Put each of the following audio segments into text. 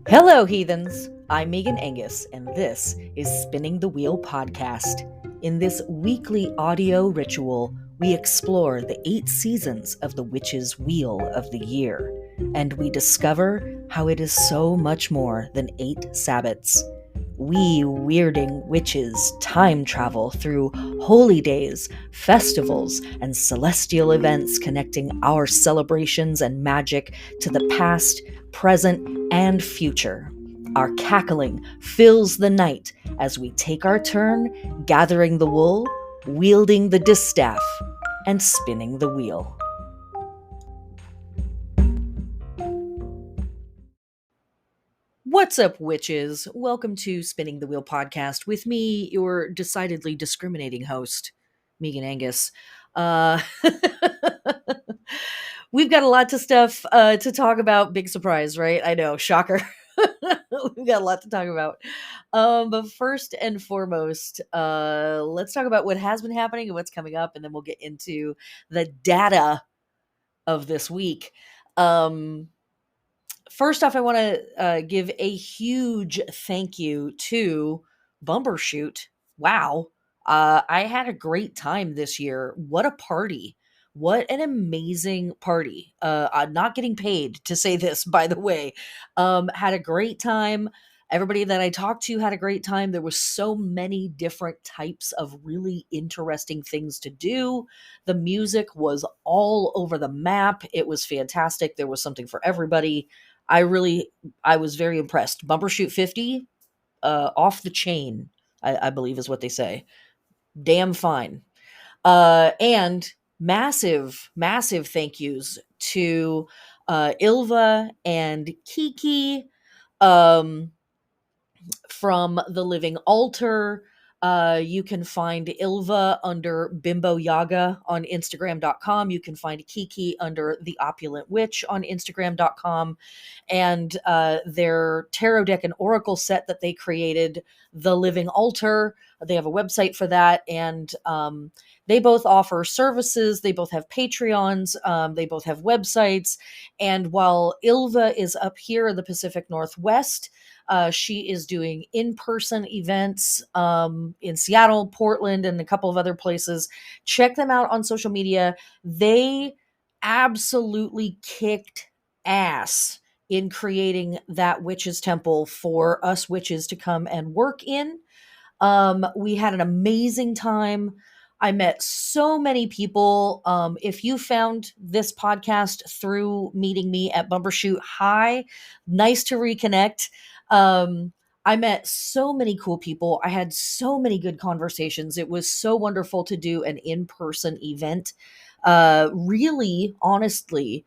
Hello, heathens! I'm Megan Angus, and this is Spinning the Wheel podcast. In this weekly audio ritual, we explore the 8 seasons of the Witch's Wheel of the year, and we discover how it is so much more than 8 Sabbats. We weirding witches time travel through holy days, festivals, and celestial events connecting our celebrations and magic to the past, present, and future. Our cackling fills the night as we take our turn gathering the wool, wielding the distaff, and spinning the wheel. What's up, witches? Welcome to Spinning the Wheel podcast with me, your decidedly discriminating host, Megan Angus. Uh, we've got a lot of stuff to talk about. Big surprise, right? I know, shocker. We've got a lot to talk about. But first and foremost, let's talk about what has been happening and what's coming up, and then we'll get into the data of this week. First off, I want to give a huge thank you to Bumbershoot. Wow. I had a great time this year. What a party. What an amazing party. I'm not getting paid to say this, by the way. Had a great time. Everybody that I talked to had a great time. There was so many different types of really interesting things to do. The music was all over the map. It was fantastic. There was something for everybody. I was very impressed. Bumbershoot 50, off the chain, I believe is what they say. Damn fine. And massive thank yous to Ilva and Kiki from The Living Altar. You can find Ilva under Bimbo Yaga on Instagram.com. You can find Kiki under The Opulent Witch on Instagram.com. And their tarot deck and oracle set that they created, The Living Altar, they have a website for that. And they both offer services. They both have Patreons. They both have websites. And while Ilva is up here in the Pacific Northwest, she is doing in-person events in Seattle, Portland, and a couple of other places. Check them out on social media. They absolutely kicked ass in creating that witches temple for us witches to come and work in. We had an amazing time. I met so many people. If you found this podcast through meeting me at Bumbershoot, hi, nice to reconnect. I met so many cool people. I had so many good conversations. It was so wonderful to do an in-person event. Really, honestly,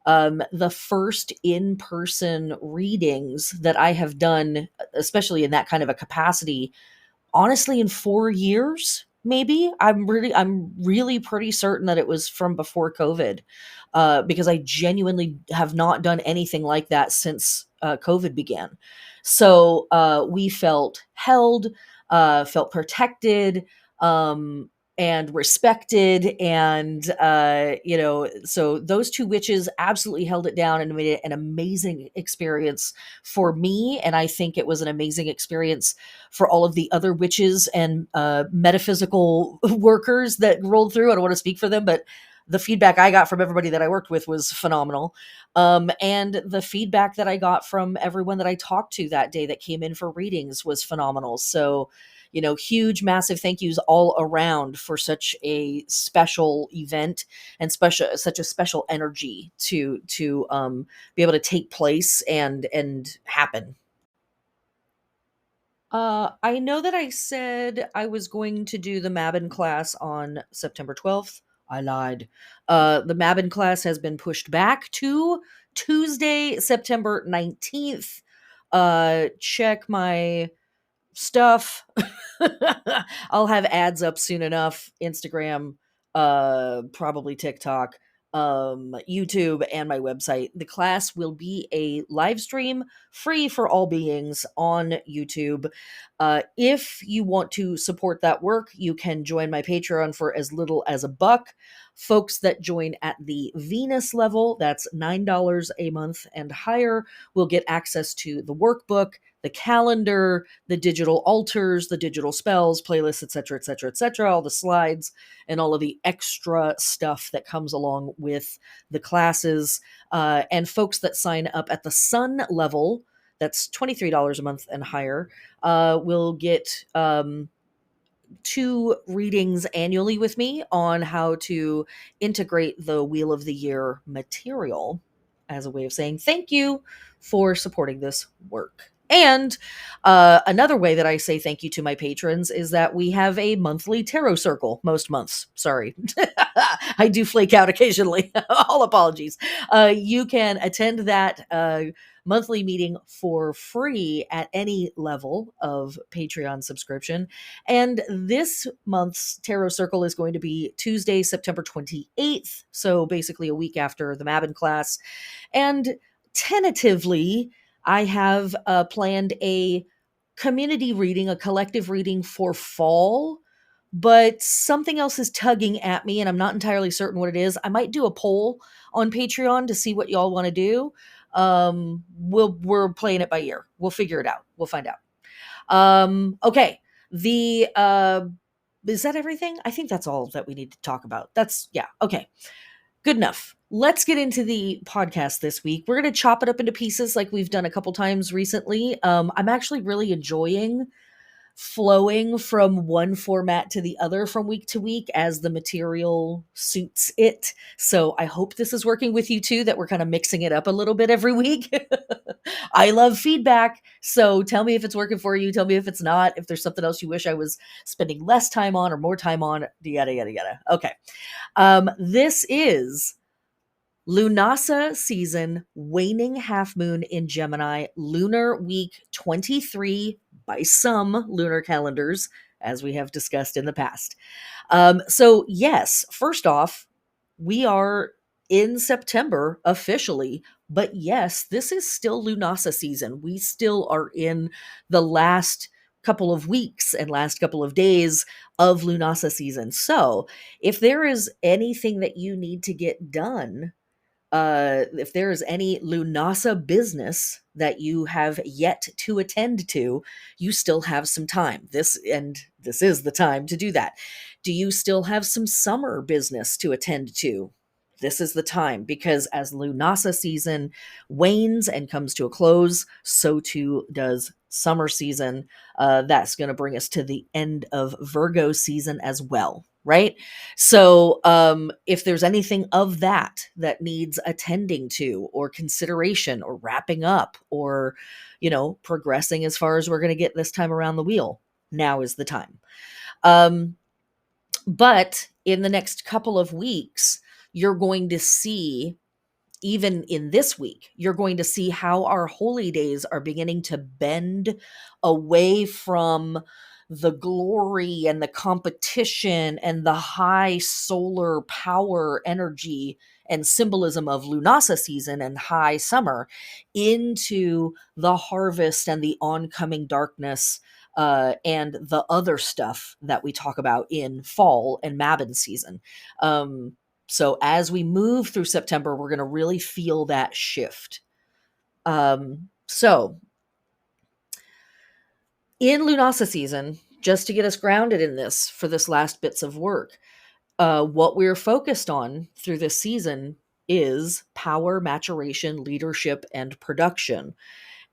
the first in-person readings that I have done, especially in that kind of a capacity, honestly, in 4 years, maybe. I'm really pretty certain that it was from before COVID, because I genuinely have not done anything like that since COVID began. So we felt held, felt protected, and respected. And, so those two witches absolutely held it down and made it an amazing experience for me. And I think it was an amazing experience for all of the other witches and metaphysical workers that rolled through. I don't want to speak for them, but the feedback I got from everybody that I worked with was phenomenal. And the feedback that I got from everyone that I talked to that day that came in for readings was phenomenal. So, huge, massive thank yous all around for such a special event and such a special energy to be able to take place and happen. I know that I said I was going to do the Mabin class on September 12th. I lied. The Mabin class has been pushed back to Tuesday, September 19th. Check my stuff. I'll have ads up soon enough. Instagram, probably TikTok, YouTube, and my website. The class will be a live stream, free for all beings on YouTube. If you want to support that work, you can join my Patreon for as little as $1. Folks that join at the Venus level, that's $9 a month and higher, will get access to the workbook, the calendar, the digital altars, the digital spells, playlists, etc., etc., etc., all the slides, and all of the extra stuff that comes along with the classes. And folks that sign up at the Sun level, that's $23 a month and higher, will get 2 readings annually with me on how to integrate the Wheel of the Year material as a way of saying thank you for supporting this work. And another way that I say thank you to my patrons is that we have a monthly tarot circle most months. Sorry. I do flake out occasionally. All apologies. You can attend that monthly meeting for free at any level of Patreon subscription. And this month's Tarot Circle is going to be Tuesday, September 28th. So basically a week after the Mabon class. And tentatively, I have planned a community reading, a collective reading for fall, but something else is tugging at me and I'm not entirely certain what it is. I might do a poll on Patreon to see what y'all want to do. We're playing it by ear. We'll figure it out. We'll find out. Okay. The Is that everything? I think that's all that we need to talk about. Yeah, okay. Good enough. Let's get into the podcast this week. We're going to chop it up into pieces like we've done a couple times recently. I'm actually really enjoying flowing from one format to the other from week to week as the material suits it. So I hope this is working with you too, that we're kind of mixing it up a little bit every week. I love feedback. So tell me if it's working for you. Tell me if it's not, if there's something else you wish I was spending less time on or more time on, yada, yada, yada. Okay. This is Lughnasadh season, waning half moon in Gemini, lunar week 23 by some lunar calendars, as we have discussed in the past. So yes, first off, we are in September officially, but yes, this is still Lughnasadh season. We still are in the last couple of weeks and last couple of days of Lughnasadh season. So if there is anything that you need to get done, if there is any Lughnasadh business that you have yet to attend to, you still have some time. This is the time to do that. Do you still have some summer business to attend to? This is the time, because as Lughnasadh season wanes and comes to a close, so too does summer season. That's going to bring us to the end of Virgo season as well. Right? So if there's anything of that needs attending to or consideration or wrapping up or, progressing as far as we're going to get this time around the wheel, now is the time. But in the next couple of weeks, you're going to see, even in this week, you're going to see how our holy days are beginning to bend away from the glory and the competition and the high solar power energy and symbolism of Lughnasadh season and high summer into the harvest and the oncoming darkness, and the other stuff that we talk about in fall and Mabon season. So as we move through September, we're going to really feel that shift. So in Lughnasadh season, just to get us grounded in this for this last bits of work, what we're focused on through this season is power, maturation, leadership, and production.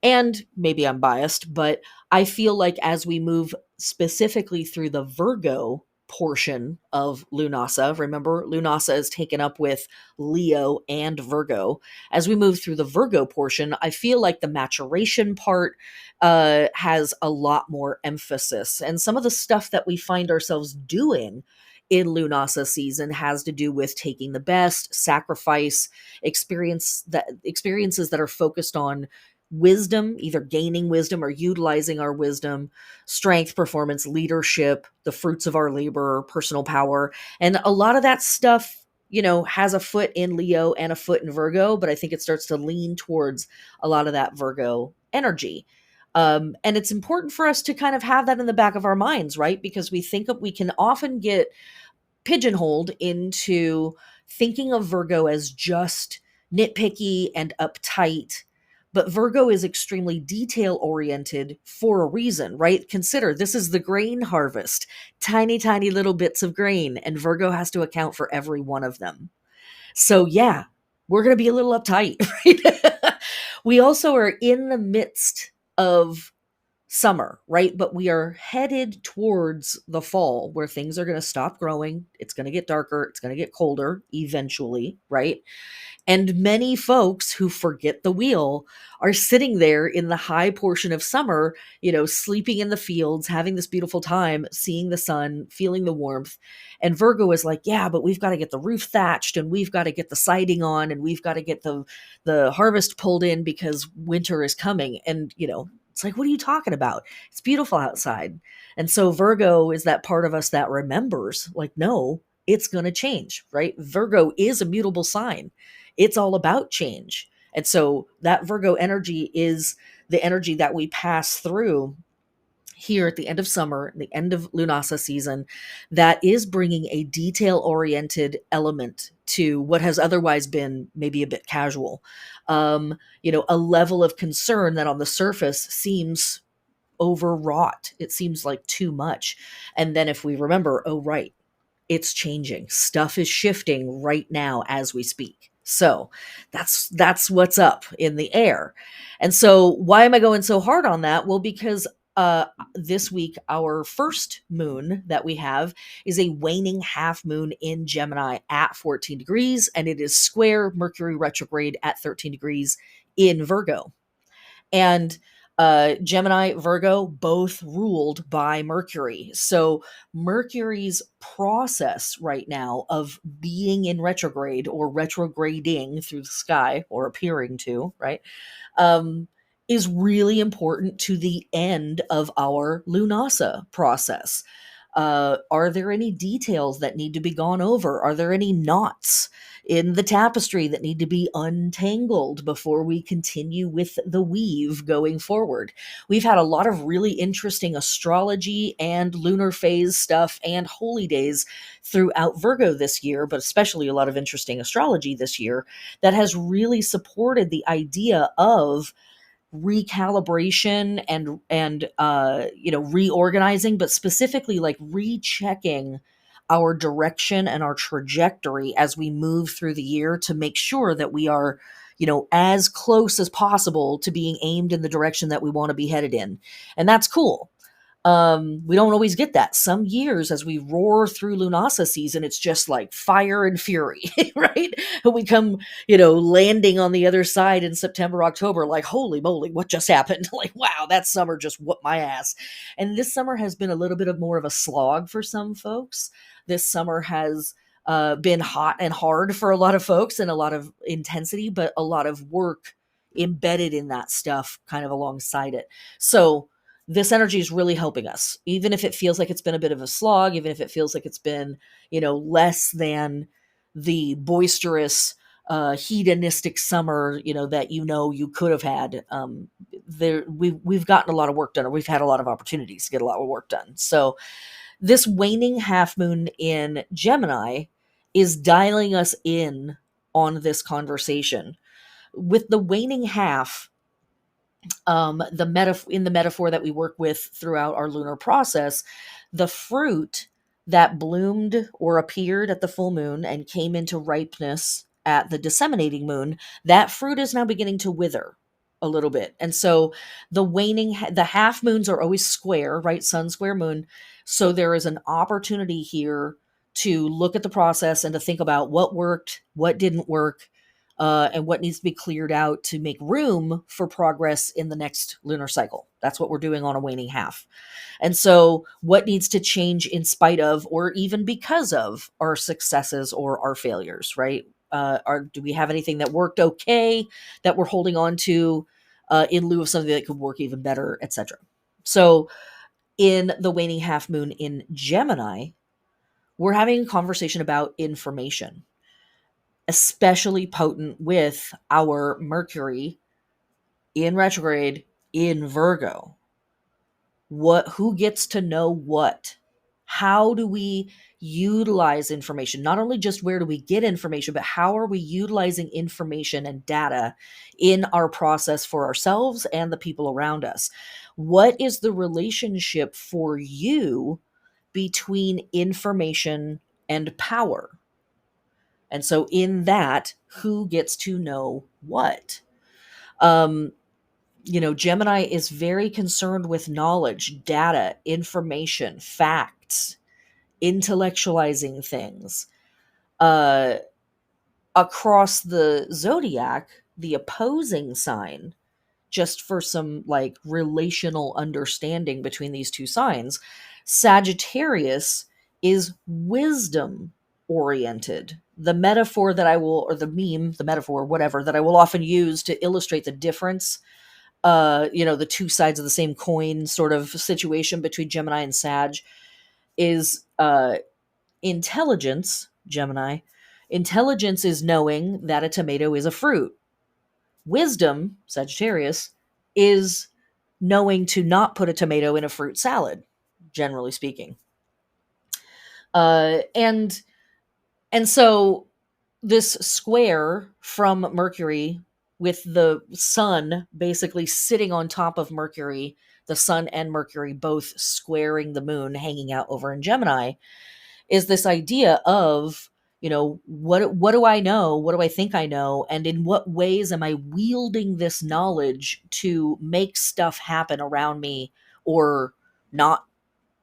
And maybe I'm biased, but I feel like as we move specifically through the Virgo portion of Lughnasadh, remember Lughnasadh is taken up with Leo and Virgo. As we move through the Virgo portion, I feel like the maturation part has a lot more emphasis. And some of the stuff that we find ourselves doing in Lughnasadh season has to do with taking the best, sacrifice, experiences that are focused on wisdom, either gaining wisdom or utilizing our wisdom, strength, performance, leadership, the fruits of our labor, personal power. And a lot of that stuff, has a foot in Leo and a foot in Virgo, but I think it starts to lean towards a lot of that Virgo energy. And it's important for us to kind of have that in the back of our minds, right? Because we think we can often get pigeonholed into thinking of Virgo as just nitpicky and uptight. But Virgo is extremely detail oriented for a reason, right? Consider this is the grain harvest, tiny, tiny little bits of grain, and Virgo has to account for every one of them. So, yeah, we're going to be a little uptight, right? We also are in the midst of summer, right? But we are headed towards the fall where things are going to stop growing. It's going to get darker. It's going to get colder eventually, right? And many folks who forget the wheel are sitting there in the high portion of summer, sleeping in the fields, having this beautiful time, seeing the sun, feeling the warmth. And Virgo is like, yeah, but we've got to get the roof thatched and we've got to get the siding on and we've got to get the harvest pulled in because winter is coming. And, it's like, what are you talking about? It's beautiful outside. And so Virgo is that part of us that remembers, like, no, it's going to change, right? Virgo is a mutable sign. It's all about change. And so that Virgo energy is the energy that we pass through here at the end of summer, the end of Lughnasadh season, that is bringing a detail oriented element to what has otherwise been maybe a bit casual. A level of concern that on the surface seems overwrought. It seems like too much. And then if we remember, oh, right, it's changing. Stuff is shifting right now as we speak. So that's what's up in the air. And so why am I going so hard on that? Well, because this week, our first moon that we have is a waning half moon in Gemini at 14 degrees, and it is square Mercury retrograde at 13 degrees in Virgo. And Gemini, Virgo, both ruled by Mercury. So Mercury's process right now of being in retrograde or retrograding through the sky or appearing to, right, is really important to the end of our Lughnasadh process. Are there any details that need to be gone over? Are there any knots in the tapestry that need to be untangled before we continue with the weave going forward? We've had a lot of really interesting astrology and lunar phase stuff and holy days throughout Virgo this year, but especially a lot of interesting astrology this year that has really supported the idea of recalibration and reorganizing, but specifically like rechecking our direction and our trajectory as we move through the year to make sure that we are as close as possible to being aimed in the direction that we want to be headed in. And that's cool. We don't always get that. Some years as we roar through Lughnasadh season, it's just like fire and fury, right? And we come, landing on the other side in September, October, like, holy moly, what just happened? Like, wow, that summer just whooped my ass. And this summer has been a little bit of more of a slog for some folks. This summer has been hot and hard for a lot of folks and a lot of intensity, but a lot of work embedded in that stuff kind of alongside it. So this energy is really helping us, even if it feels like it's been a bit of a slog, even if it feels like it's been, less than the boisterous, hedonistic summer, that you could have had. We've gotten a lot of work done, or we've had a lot of opportunities to get a lot of work done. So this waning half moon in Gemini is dialing us in on this conversation. With the waning half, in the metaphor that we work with throughout our lunar process, the fruit that bloomed or appeared at the full moon and came into ripeness at the disseminating moon, that fruit is now beginning to wither a little bit. And so the half moons are always square, right? Sun square moon. So there is an opportunity here to look at the process and to think about what worked, what didn't work, and what needs to be cleared out to make room for progress in the next lunar cycle. That's what we're doing on a waning half. And so what needs to change in spite of, or even because of, our successes or our failures, right? Do we have anything that worked okay that we're holding on to in lieu of something that could work even better, etc.? So in the waning half moon in Gemini, we're having a conversation about information, especially potent with our Mercury in retrograde in Virgo. Who gets to know what? How do we utilize information. Not only just where do we get information, but how are we utilizing information and data in our process for ourselves and the people around us? What is the relationship for you between information and power? And so in that, who gets to know what? Um, Gemini is very concerned with knowledge, data, information, facts, intellectualizing things. Uh, Across the zodiac, the opposing sign, just for some like relational understanding between these two signs, Sagittarius is wisdom oriented. The metaphor that I will, or the meme, the metaphor, whatever, that I will often use to illustrate the difference, the two sides of the same coin sort of situation between Gemini and Sag is intelligence, Gemini. Intelligence is knowing that a tomato is a fruit. Wisdom, Sagittarius, is knowing to not put a tomato in a fruit salad, generally speaking. And so this square from Mercury with the sun basically sitting on top of Mercury, the sun and Mercury both squaring the moon hanging out over in Gemini, is this idea of, what do I know? What do I think I know? And in what ways am I wielding this knowledge to make stuff happen around me or not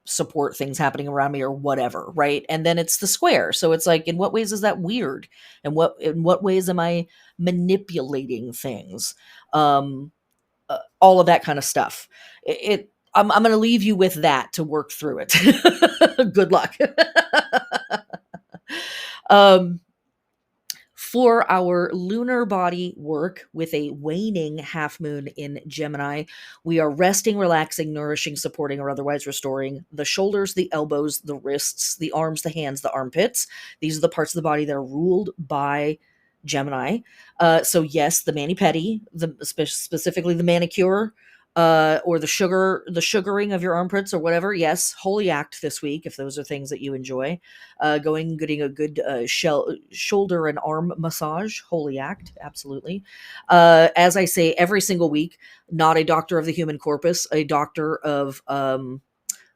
support things happening around me or whatever, right? And then it's the square. So it's like, in what ways is that weird? And in what ways am I manipulating things? All of that kind of stuff. I'm going to leave you with that to work through it. Good luck. um, for our lunar body work with a waning half moon in Gemini, we are resting, relaxing, nourishing, supporting, or otherwise restoring the shoulders, the elbows, the wrists, the arms, the hands, the armpits. These are the parts of the body that are ruled by Gemini. So yes, the mani-pedi, specifically the manicure, or the sugaring of your armpits or whatever. Yes, holy act this week if those are things that you enjoy. Getting a good shoulder and arm massage, holy act, absolutely. As I say every single week, not a doctor of the human corpus, a doctor of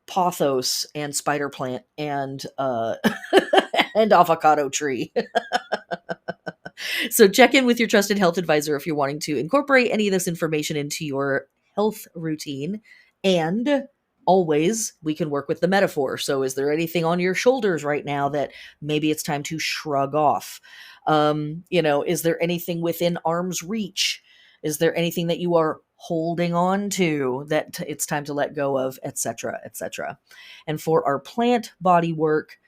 pothos and spider plant and and avocado tree. So check in with your trusted health advisor if you're wanting to incorporate any of this information into your health routine. And always, we can work with the metaphor. So is there anything on your shoulders right now that maybe it's time to shrug off? Is there anything within arm's reach? Is there anything that you are holding on to that it's time to let go of, etc., etc.? And for our plant body work,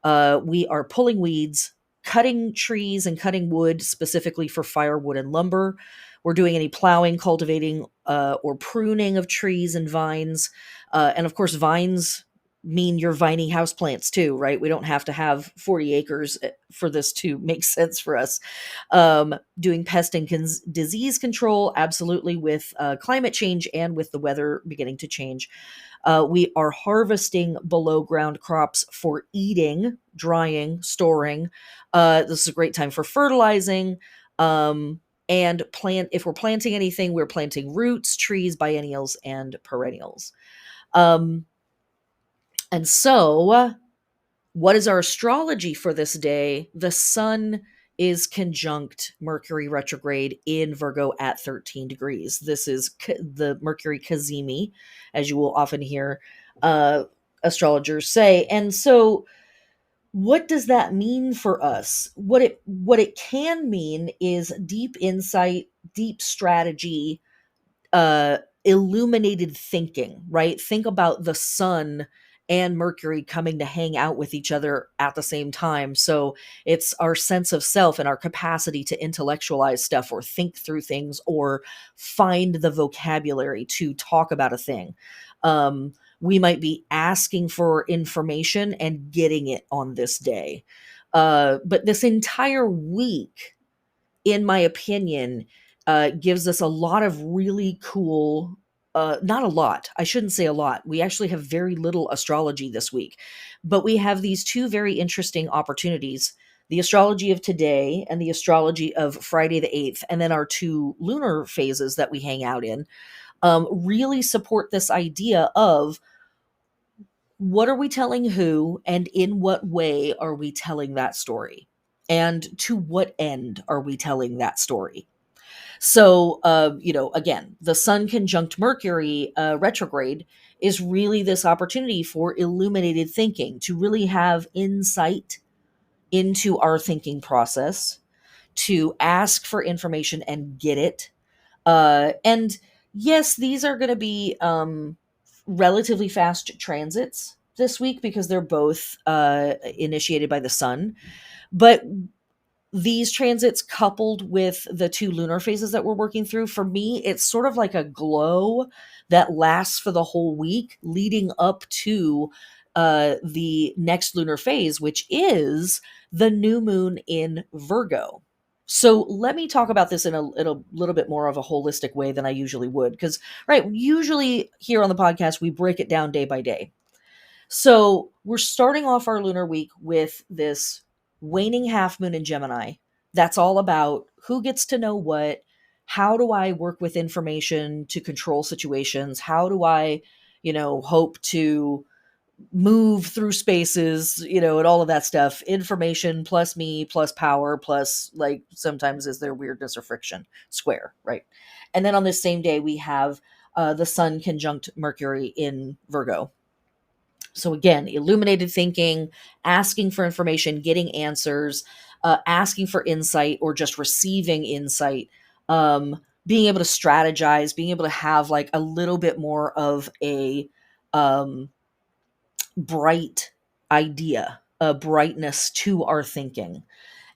we are pulling weeds, cutting trees and cutting wood specifically for firewood and lumber. We're doing any plowing, cultivating, or pruning of trees and vines. And of course, vines mean your viney houseplants too, right? We don't have to have 40 acres for this to make sense for us. Doing pest and disease control, absolutely, with climate change and with the weather beginning to change. We are harvesting below ground crops for eating, drying, storing. This is a great time for fertilizing. And if we're planting anything, we're planting roots, trees, biennials, and perennials. And so, what is our astrology for this day? The sun is conjunct Mercury retrograde in Virgo at 13 degrees. This is the Mercury Cazimi, as you will often hear astrologers say. And so, what does that mean for us? What it can mean is deep insight, deep strategy, illuminated thinking, right? Think about the sun and Mercury coming to hang out with each other at the same time. So it's our sense of self and our capacity to intellectualize stuff or think through things or find the vocabulary to talk about a thing. We might be asking for information and getting it on this day. But this entire week, in my opinion, gives us a lot of really cool not a lot. I shouldn't say a lot. We actually have very little astrology this week, but we have these two very interesting opportunities: the astrology of today and the astrology of Friday the 8th, and then our two lunar phases that we hang out in, really support this idea of what are we telling who, and in what way are we telling that story? And to what end are we telling that story? So, again, the Sun conjunct Mercury retrograde is really this opportunity for illuminated thinking, to really have insight into our thinking process, to ask for information and get it. And yes, these are going to be relatively fast transits this week because they're both initiated by the Sun. But these transits, coupled with the two lunar phases that we're working through, for me, it's sort of like a glow that lasts for the whole week leading up to the next lunar phase, which is the new moon in Virgo. So let me talk about this in a little bit more of a holistic way than I usually would. Because, right, usually here on the podcast, we break it down day by day. So we're starting off our lunar week with this waning half moon in Gemini. That's all about who gets to know what, how do I work with information to control situations, how do I, hope to move through spaces, and all of that stuff. Information plus me plus power plus, like, sometimes is there weirdness or friction square, right? And then on this same day we have the Sun conjunct Mercury in Virgo. So again, illuminated thinking, asking for information, getting answers, asking for insight or just receiving insight, being able to strategize, being able to have like a little bit more of a bright idea, a brightness to our thinking.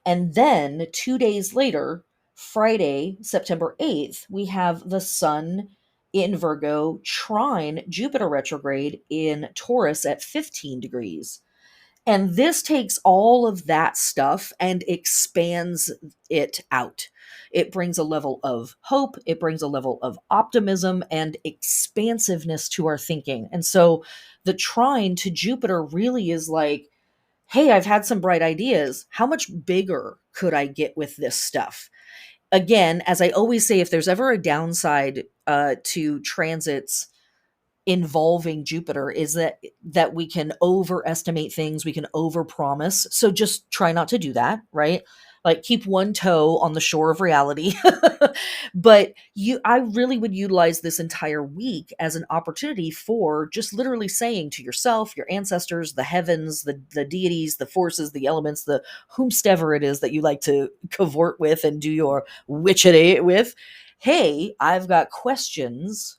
And then 2 days later, Friday, September 8th, we have the Sun in Virgo trine Jupiter retrograde in Taurus at 15 degrees. And this takes all of that stuff and expands it out. It brings a level of hope, it brings a level of optimism and expansiveness to our thinking. And so the trine to Jupiter really is like, hey, I've had some bright ideas. How much bigger could I get with this stuff? Again, as I always say, if there's ever a downside to transits involving Jupiter, is that we can overestimate things, we can overpromise. So just try not to do that, right? Like, keep one toe on the shore of reality. But I really would utilize this entire week as an opportunity for just literally saying to yourself, your ancestors, the heavens, the deities, the forces, the elements, the whomstever it is that you like to cavort with and do your witchery with, hey, I've got questions.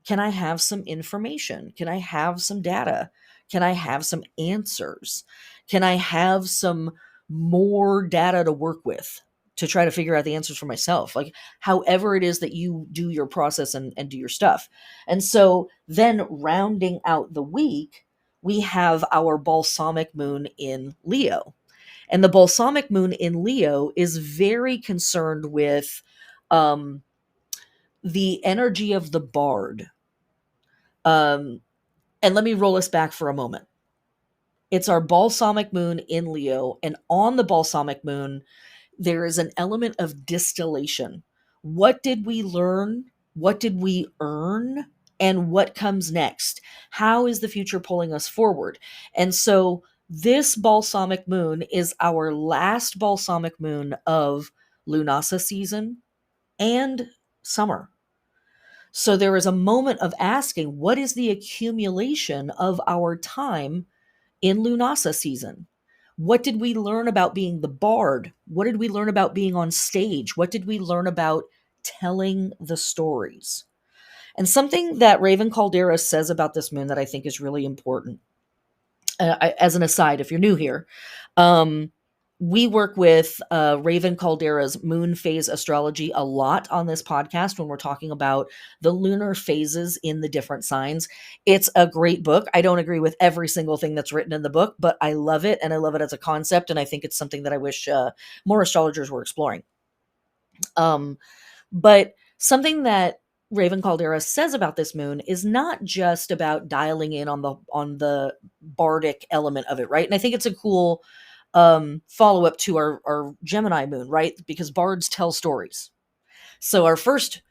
Can I have some information? Can I have some data? Can I have some answers? Can I have some more data to work with to try to figure out the answers for myself? Like, however it is that you do your process and do your stuff. And so then rounding out the week, we have our balsamic moon in Leo. And the balsamic moon in Leo is very concerned with the energy of the bard. And let me roll us back for a moment. It's our balsamic moon in Leo, and on the balsamic moon, there is an element of distillation. What did we learn? What did we earn? And what comes next? How is the future pulling us forward? And so this balsamic moon is our last balsamic moon of Lughnasadh season and summer. So there is a moment of asking, what is the accumulation of our time in Lughnasadh season? What did we learn about being the bard? What did we learn about being on stage? What did we learn about telling the stories? And something that Raven Caldera says about this moon that I think is really important, as an aside, if you're new here, we work with Raven Caldera's moon phase astrology a lot on this podcast when we're talking about the lunar phases in the different signs. It's a great book. I don't agree with every single thing that's written in the book, but I love it, and I love it as a concept, and I think it's something that I wish more astrologers were exploring. But something that Raven Caldera says about this moon is not just about dialing in on the bardic element of it, right? And I think it's a cool follow up to our Gemini moon, right? Because bards tell stories. So our first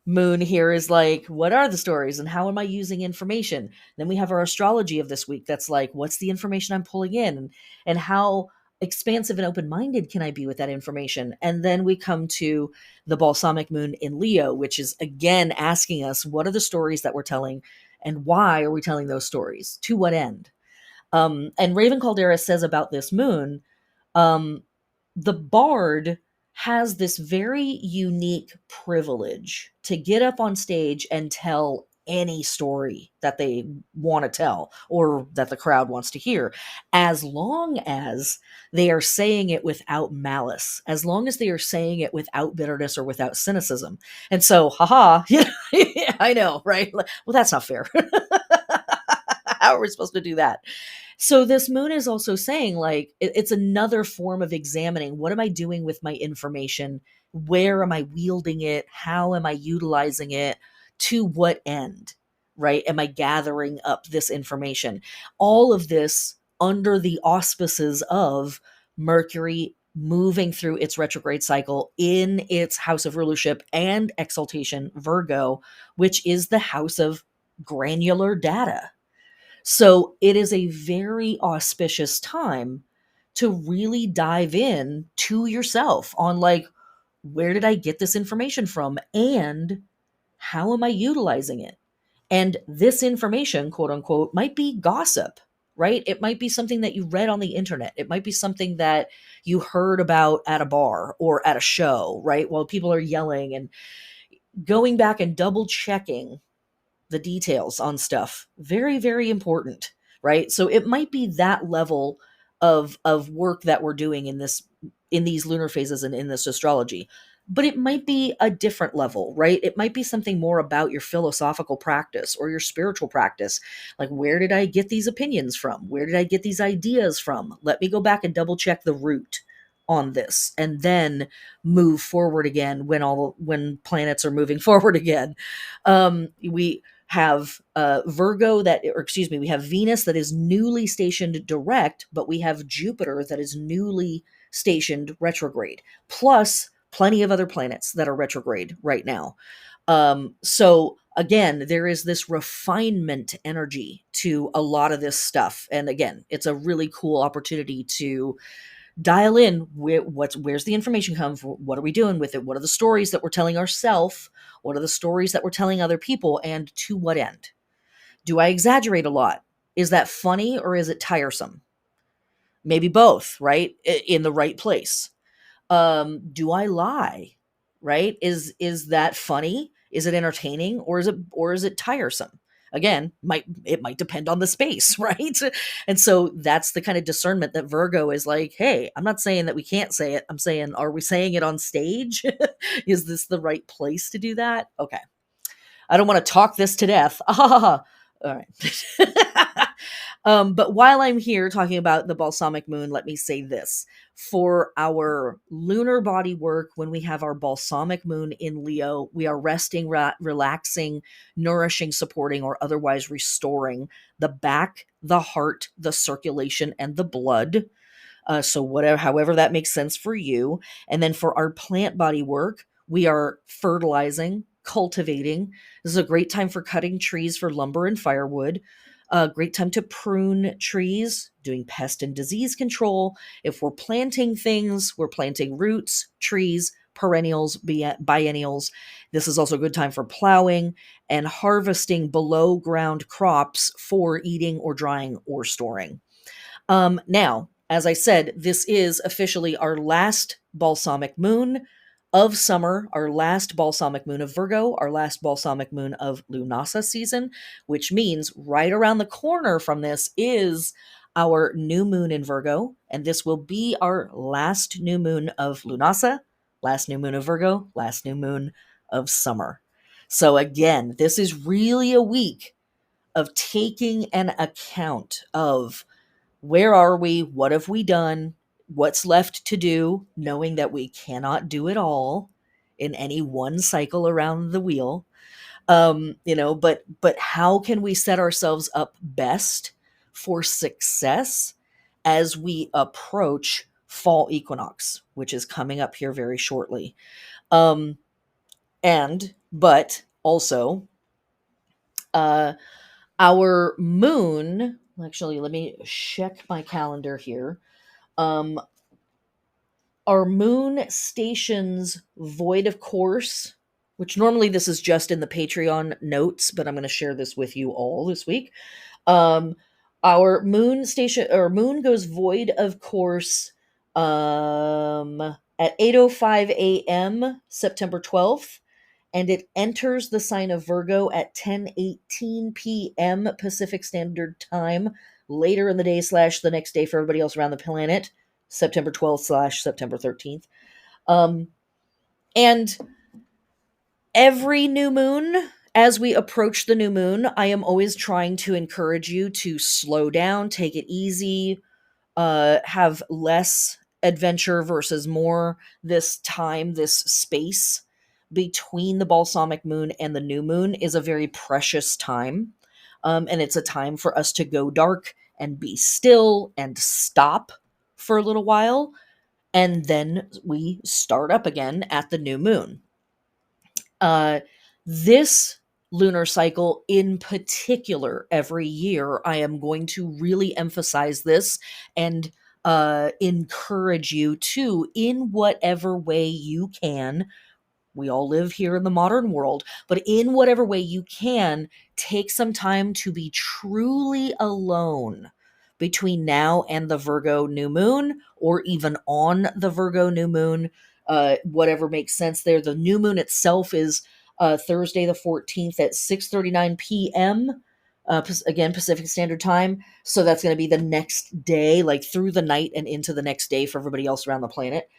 moon here is like, what are the stories and how am I using information? Then we have our astrology of this week that's like, what's the information I'm pulling in, and how expansive and open-minded can I be with that information? And then we come to the balsamic moon in Leo, which is again asking us, what are the stories that we're telling and why are we telling those stories? To what end? And Raven Caldera says about this moon, um, the bard has this very unique privilege to get up on stage and tell any story that they want to tell or that the crowd wants to hear, as long as they are saying it without malice, as long as they are saying it without bitterness or without cynicism. And so, haha, yeah, I know, right? Well, that's not fair. How are we supposed to do that? So this moon is also saying, like, it's another form of examining, what am I doing with my information? Where am I wielding it? How am I utilizing it? To what end? Right? Am I gathering up this information? All of this under the auspices of Mercury moving through its retrograde cycle in its house of rulership and exaltation, Virgo, which is the house of granular data. So it is a very auspicious time to really dive in to yourself on, like, where did I get this information from and how am I utilizing it? And this information, quote unquote, might be gossip, right? It might be something that you read on the internet. It might be something that you heard about at a bar or at a show, right? While people are yelling, and going back and double checking the details on stuff, very, very important, right? So it might be that level of work that we're doing in these lunar phases and in this astrology, but it might be a different level, right? It might be something more about your philosophical practice or your spiritual practice. Like, where did I get these opinions from? Where did I get these ideas from? Let me go back and double check the root on this, and then move forward again when planets are moving forward again. We have Virgo that, or excuse me, we have Venus that is newly stationed direct, but we have Jupiter that is newly stationed retrograde, plus plenty of other planets that are retrograde right now. So again, there is this refinement energy to a lot of this stuff. And again, it's a really cool opportunity to dial in where's the information come from, what are we doing with it, what are the stories that we're telling ourselves, what are the stories that we're telling other people, and to what end? Do I exaggerate a lot? Is that funny or is it tiresome? Maybe both, right? In the right place. Do I lie? Right? Is that funny? Is it entertaining, or is it tiresome? Again, it might depend on the space, right? And so that's the kind of discernment that Virgo is like, hey, I'm not saying that we can't say it. I'm saying, are we saying it on stage? Is this the right place to do that? Okay. I don't want to talk this to death. All right. But while I'm here talking about the balsamic moon, let me say this. For our lunar body work, when we have our balsamic moon in Leo, we are resting, relaxing, nourishing, supporting, or otherwise restoring the back, the heart, the circulation, and the blood. So whatever, however that makes sense for you. And then for our plant body work, we are fertilizing, cultivating. This is a great time for cutting trees for lumber and firewood. A great time to prune trees, doing pest and disease control. If we're planting things, we're planting roots, trees, perennials, biennials. This is also a good time for plowing and harvesting below ground crops for eating or drying or storing. Now, as I said, this is officially our last balsamic moon of summer, our last balsamic moon of Virgo, our last balsamic moon of Lughnasadh season, which means right around the corner from this is our new moon in Virgo, and this will be our last new moon of Lughnasadh, last new moon of Virgo, last new moon of summer. So again, this is really a week of taking an account of, where are we? What have we done? What's left to do? Knowing that we cannot do it all in any one cycle around the wheel. But how can we set ourselves up best for success as we approach fall equinox, which is coming up here very shortly? But also, our moon, actually, let me check my calendar here. Our moon stations void of course, which normally this is just in the Patreon notes, but I'm going to share this with you all this week. Our moon goes void of course at 8:05 a.m. September 12th, and it enters the sign of Virgo at 10:18 p.m. Pacific Standard Time later in the day / the next day for everybody else around the planet, September 12th / September 13th. And every new moon, as we approach the new moon, I am always trying to encourage you to slow down, take it easy, have less adventure versus more. This time, this space between the balsamic moon and the new moon is a very precious time. And it's a time for us to go dark and be still and stop for a little while. And then we start up again at the new moon. This lunar cycle in particular, every year, I am going to really emphasize this and encourage you to, in whatever way you can. We all live here in the modern world, but in whatever way you can, take some time to be truly alone between now and the Virgo new moon, or even on the Virgo new moon, whatever makes sense there. The new moon itself is Thursday the 14th at 6:39 p.m. Again, Pacific Standard Time. So that's going to be the next day, like through the night and into the next day for everybody else around the planet.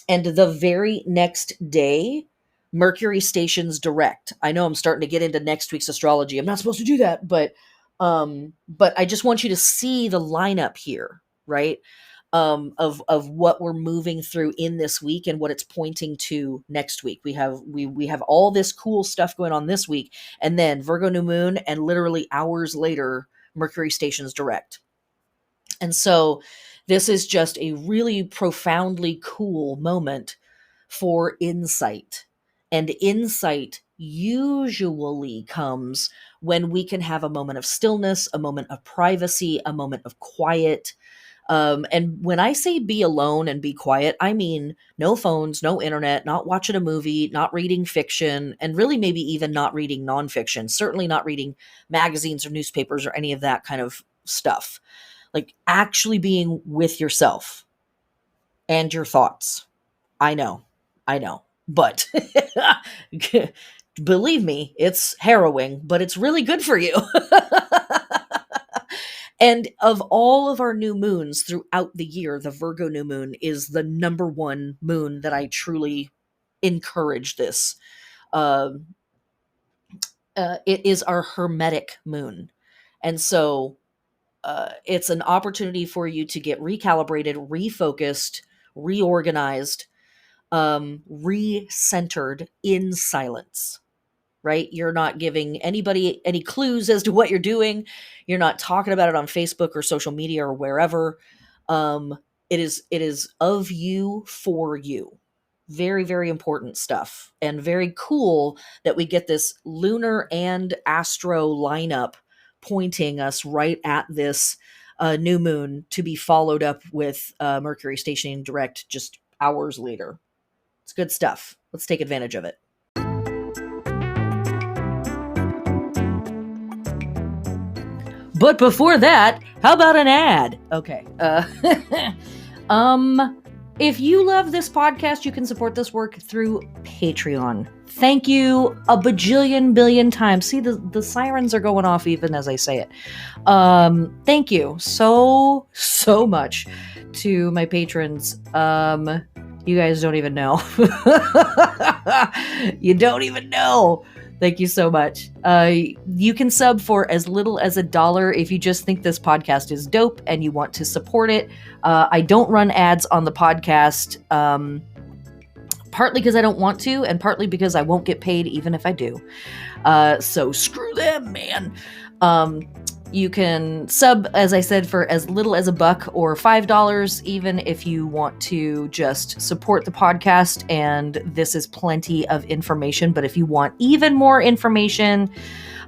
And the very next day, Mercury stations direct. I know I'm starting to get into next week's astrology. I'm not supposed to do that, but I just want you to see the lineup here, right? Of what we're moving through in this week and what it's pointing to next week. We have all this cool stuff going on this week, and then Virgo new moon, and literally hours later, Mercury stations direct. And so this is just a really profoundly cool moment for insight. And insight usually comes when we can have a moment of stillness, a moment of privacy, a moment of quiet. And when I say be alone and be quiet, I mean no phones, no internet, not watching a movie, not reading fiction, and really maybe even not reading nonfiction, certainly not reading magazines or newspapers or any of that kind of stuff. Like actually being with yourself and your thoughts. I know. But believe me, it's harrowing, but it's really good for you. And of all of our new moons throughout the year, the Virgo new moon is the number one moon that I truly encourage this. It is our hermetic moon. And so it's an opportunity for you to get recalibrated, refocused, reorganized, recentered in silence, right? You're not giving anybody any clues as to what you're doing. You're not talking about it on Facebook or social media or wherever. It is of you for you. Very, very important stuff, and very cool that we get this lunar and astro lineup pointing us right at this new moon, to be followed up with Mercury stationing direct just hours later. It's good stuff. Let's take advantage of it. But before that, how about an ad? Okay. If you love this podcast, you can support this work through Patreon. Thank you a bajillion billion times. See, the sirens are going off even as I say it. Thank you so much to my patrons. You guys don't even know. You don't even know. Thank you so much. You can sub for as little as $1 if you just think this podcast is dope and you want to support it. I don't run ads on the podcast, partly because I don't want to, and partly because I won't get paid even if I do. So screw them, man. You can sub, as I said, for as little as $1 or $5, even if you want to just support the podcast. And this is plenty of information. But if you want even more information,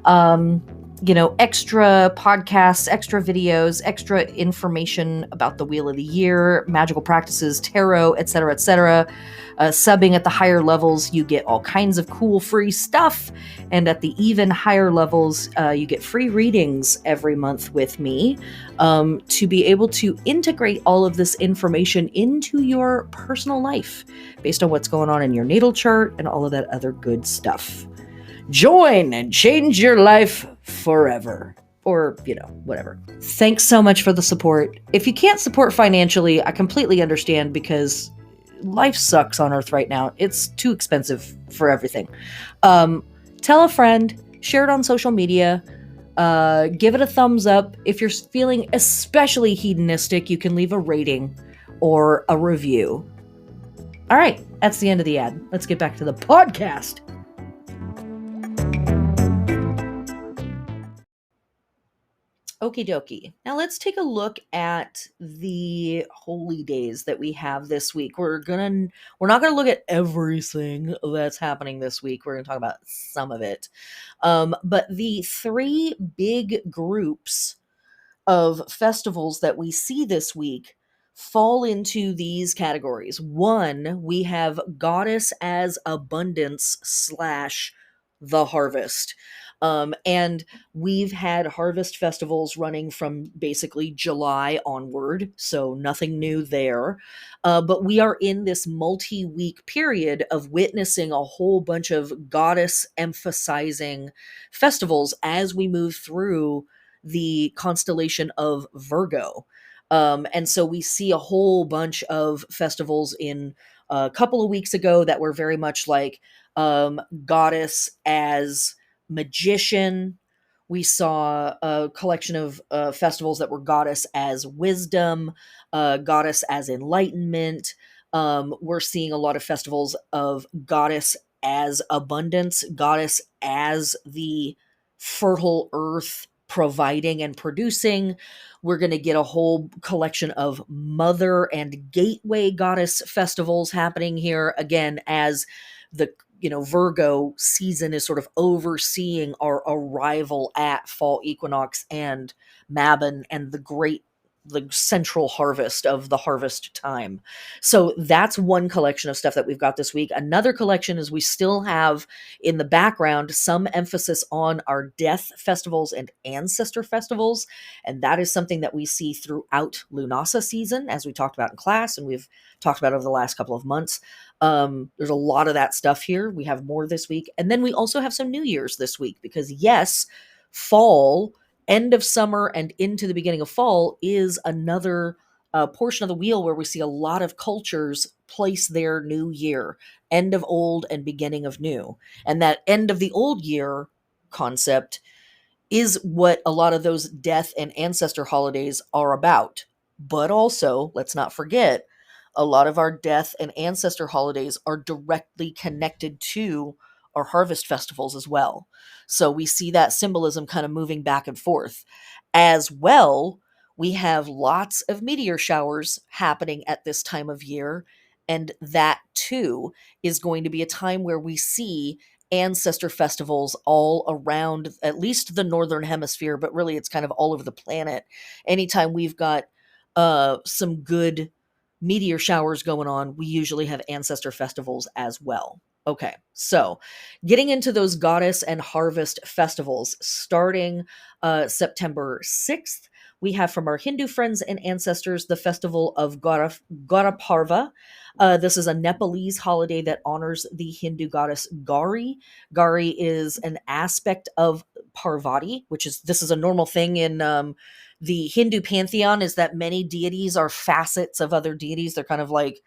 extra podcasts, extra videos, extra information about the Wheel of the Year, magical practices, tarot, etc., subbing at the higher levels, you get all kinds of cool free stuff. And at the even higher levels, you get free readings every month with me to be able to integrate all of this information into your personal life based on what's going on in your natal chart and all of that other good stuff. Join and change your life forever. Or, whatever. Thanks so much for the support. If you can't support financially, I completely understand, because life sucks on Earth right now. It's too expensive for everything. Tell a friend, share it on social media, give it a thumbs up. If you're feeling especially hedonistic, you can leave a rating or a review. All right, that's the end of the ad. Let's get back to the podcast. Okie dokie. Now let's take a look at the holy days that we have this week. We're not gonna look at everything that's happening this week. We're gonna talk about some of it. But the three big groups of festivals that we see this week fall into these categories. One, we have Goddess as Abundance / the Harvest. And we've had harvest festivals running from basically July onward, so nothing new there. But we are in this multi-week period of witnessing a whole bunch of goddess emphasizing festivals as we move through the constellation of Virgo. And so we see a whole bunch of festivals in a couple of weeks ago that were very much like goddess as magician. We saw a collection of festivals that were goddess as wisdom, goddess as enlightenment. We're seeing a lot of festivals of goddess as abundance, goddess as the fertile earth providing and producing. We're going to get a whole collection of mother and gateway goddess festivals happening here, again, as the Virgo season is sort of overseeing our arrival at fall equinox and Mabon and the central harvest of the harvest time. So that's one collection of stuff that we've got this week. Another collection is we still have in the background some emphasis on our death festivals and ancestor festivals. And that is something that we see throughout Lughnasadh season, as we talked about in class and we've talked about over the last couple of months. There's a lot of that stuff here. We have more this week. And then we also have some New Year's this week because, yes, fall, end of summer and into the beginning of fall is another portion of the wheel where we see a lot of cultures place their new year, end of old and beginning of new. And that end of the old year concept is what a lot of those death and ancestor holidays are about. But also, let's not forget, a lot of our death and ancestor holidays are directly connected to our harvest festivals as well. So we see that symbolism kind of moving back and forth. As well, we have lots of meteor showers happening at this time of year. And that too is going to be a time where we see ancestor festivals all around at least the northern hemisphere, but really it's kind of all over the planet. Anytime we've got some good meteor showers going on, we usually have ancestor festivals as well. Okay, so getting into those goddess and harvest festivals, starting September 6th, we have from our Hindu friends and ancestors the festival of Gauraparva. This is a Nepalese holiday that honors the Hindu goddess Gauri. Gauri is an aspect of Parvati, this is a normal thing in the Hindu pantheon, is that many deities are facets of other deities. They're kind of like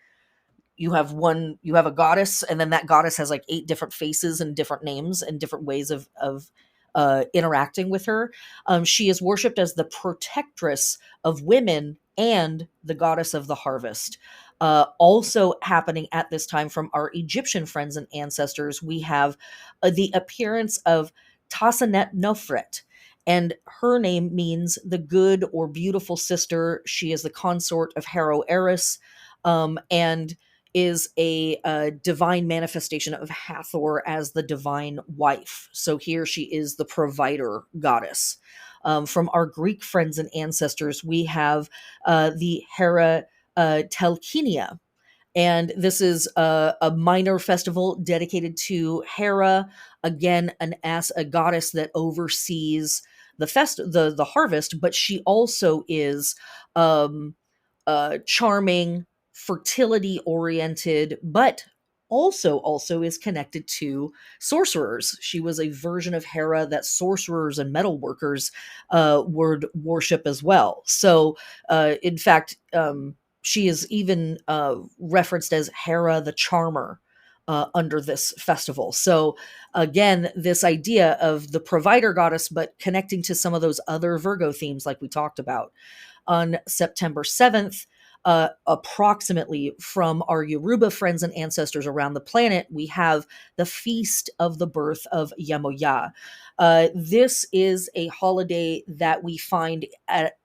you have a goddess, and then that goddess has like 8 different faces and different names and different ways of interacting with her. She is worshipped as the protectress of women and the goddess of the harvest. Also happening at this time from our Egyptian friends and ancestors, we have the appearance of Tassanet Nofret. And her name means the good or beautiful sister. She is the consort of Harrow Eris, and is a divine manifestation of Hathor as the divine wife. So here she is the provider goddess. From our Greek friends and ancestors, we have the Hera Telkinia. And this is a minor festival dedicated to Hera, again, a goddess that oversees the harvest, but she also is um, charming, fertility oriented, but also is connected to sorcerers. She was a version of Hera that sorcerers and metal workers would worship as well. So, in fact, she is even referenced as Hera the Charmer under this festival. So, again, this idea of the provider goddess, but connecting to some of those other Virgo themes, like we talked about. On September 7th, approximately from our Yoruba friends and ancestors around the planet, we have the Feast of the Birth of Yemoja. This is a holiday that we find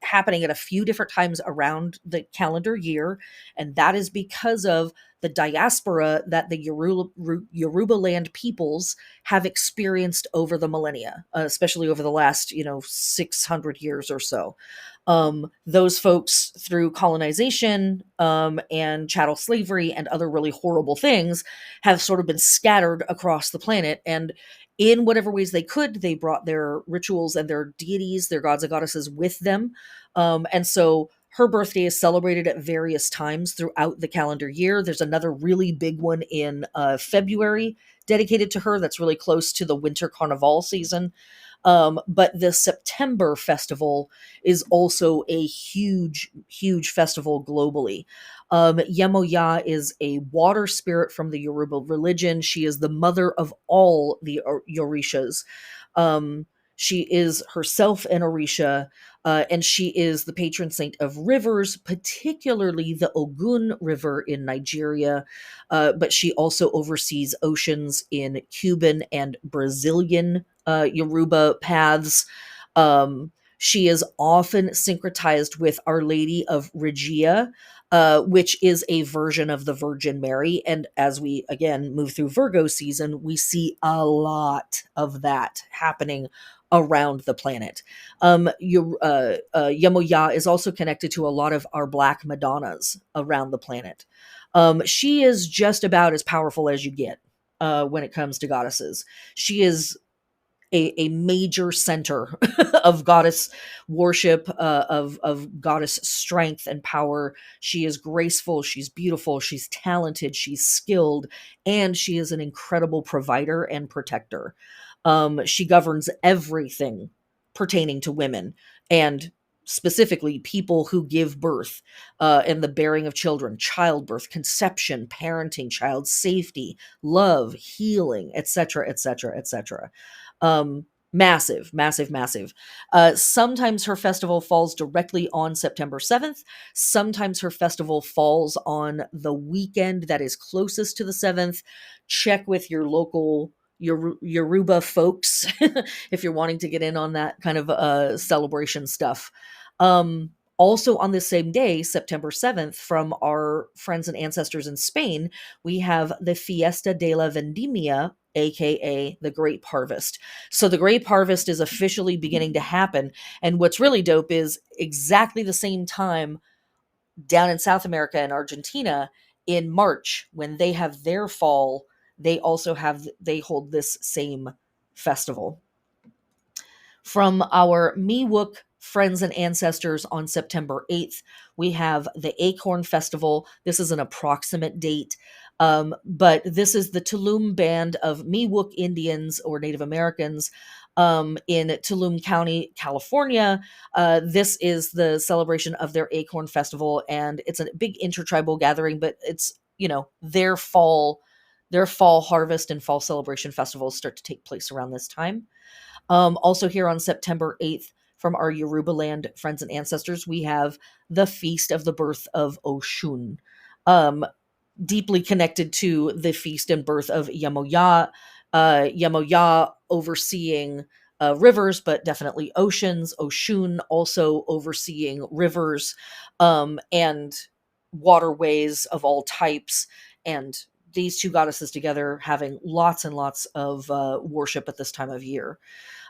happening at a few different times around the calendar year, and that is because of the diaspora that the Yoruba land peoples have experienced over the millennia, especially over the last, 600 years or so. Those folks, through colonization and chattel slavery and other really horrible things, have sort of been scattered across the planet. And in whatever ways they could, they brought their rituals and their deities, their gods and goddesses with them. And so her birthday is celebrated at various times throughout the calendar year. There's another really big one in February dedicated to her that's really close to the winter carnival season. But the September festival is also a huge festival globally. Yemoja is a water spirit from the Yoruba religion. She is the mother of all the Orishas. She is herself an Orisha, and she is the patron saint of rivers, particularly the Ogun River in Nigeria. But she also oversees oceans in Cuban and Brazilian Yoruba paths. She is often syncretized with Our Lady of Regia, which is a version of the Virgin Mary. And as we again move through Virgo season, we see a lot of that happening around the planet. Yemoja is also connected to a lot of our Black Madonnas around the planet. She is just about as powerful as you get when it comes to goddesses. She is a major center of goddess worship, of goddess strength and power. She is graceful, she's beautiful, she's talented, she's skilled, and she is an incredible provider and protector. She governs everything pertaining to women, and specifically people who give birth, and the bearing of children, childbirth, conception, parenting, child safety, love, healing, etc., etc., etc. Massive. Sometimes her festival falls directly on September 7th. Sometimes her festival falls on the weekend that is closest to the 7th. Check with your local Yoruba folks if you're wanting to get in on that kind of celebration stuff. Also on this same day, September 7th, from our friends and ancestors in Spain, we have the Fiesta de la Vendimia, aka the Grape Harvest. So the Grape Harvest is officially beginning to happen. And what's really dope is exactly the same time down in South America and Argentina in March, when they have their fall, they hold this same festival. From our Miwok friends and ancestors on September 8th, we have the Acorn Festival. This is an approximate date, but this is the Tulum Band of Miwok Indians or Native Americans in Tulum County, California. This is the celebration of their Acorn Festival, and it's a big intertribal gathering, but it's, their fall harvest and fall celebration festivals start to take place around this time. Also here on September 8th, from our Yoruba land friends and ancestors, we have the Feast of the Birth of Oshun. Um, Deeply connected to the feast and birth of Yemoja. Yemoja overseeing rivers, but definitely oceans. Oshun also overseeing rivers and waterways of all types. And these two goddesses together having lots and lots of worship at this time of year.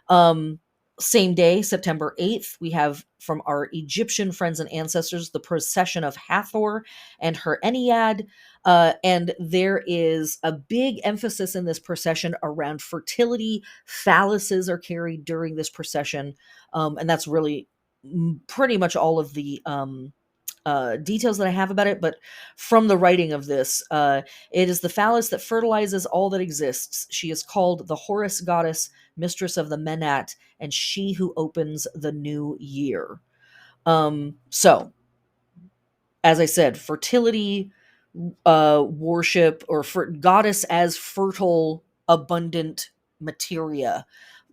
Um, Same day, September 8th, we have from our Egyptian friends and ancestors the procession of Hathor and her Ennead. And there is a big emphasis in this procession around fertility. Phalluses are carried during this procession. And that's really pretty much all of the details that I have about it, but from the writing of this, it is the phallus that fertilizes all that exists. She is called the Horus goddess, mistress of the Menat, and she who opens the new year. So, as I said, fertility, worship, or for goddess as fertile, abundant materia,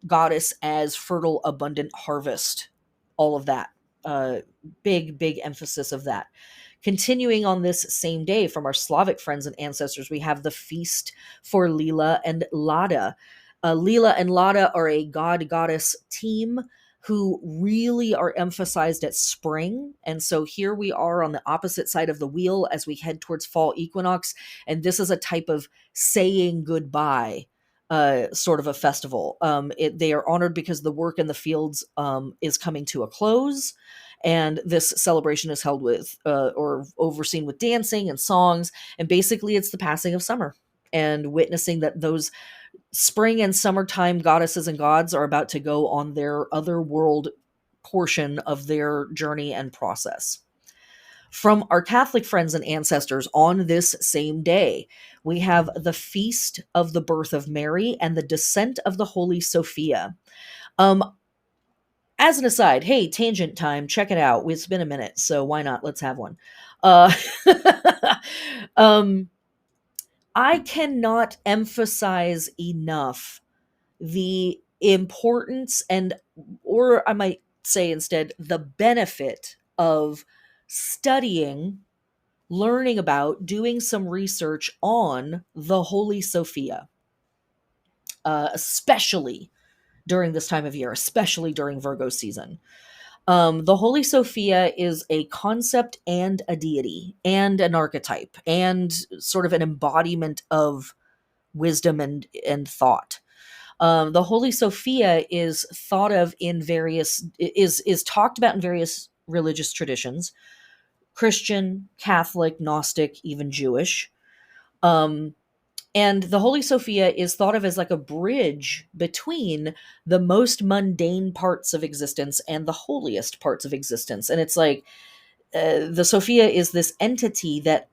goddess as fertile, abundant harvest, all of that. Uh, big emphasis of that. Continuing on this same day from our Slavic friends and ancestors, we have the feast for Lila and Lada. Lila and Lada are a god goddess team who really are emphasized at spring. And so here we are on the opposite side of the wheel as we head towards fall equinox. And this is a type of saying goodbye sort of a festival. They are honored because the work in the fields is coming to a close. And this celebration is held with or overseen with dancing and songs. And basically, it's the passing of summer and witnessing that those spring and summertime goddesses and gods are about to go on their other world portion of their journey and process. From our Catholic friends and ancestors on this same day, we have the feast of the birth of Mary and the descent of the Holy Sophia. As an aside, hey, tangent time, check it out. It's been a minute, so why not? Let's have one. Uh, um, I cannot emphasize enough the importance and, or I might say instead, the benefit of studying, learning about, doing some research on the Holy Sophia, especially during this time of year, especially during Virgo season. The Holy Sophia is a concept and a deity and an archetype and sort of an embodiment of wisdom and thought. The Holy Sophia is thought of in various is talked about in various religious traditions: Christian, Catholic, Gnostic, even Jewish. Um, and the Holy Sophia is thought of as like a bridge between the most mundane parts of existence and the holiest parts of existence. And it's like the Sophia is this entity that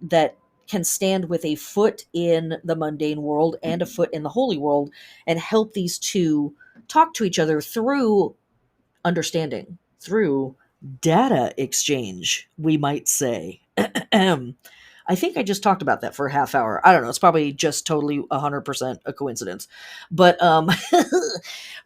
can stand with a foot in the mundane world and a foot in the holy world and help these two talk to each other through understanding, through data exchange, we might say. I think I just talked about that for a half hour. I don't know. It's probably just totally 100% a coincidence. But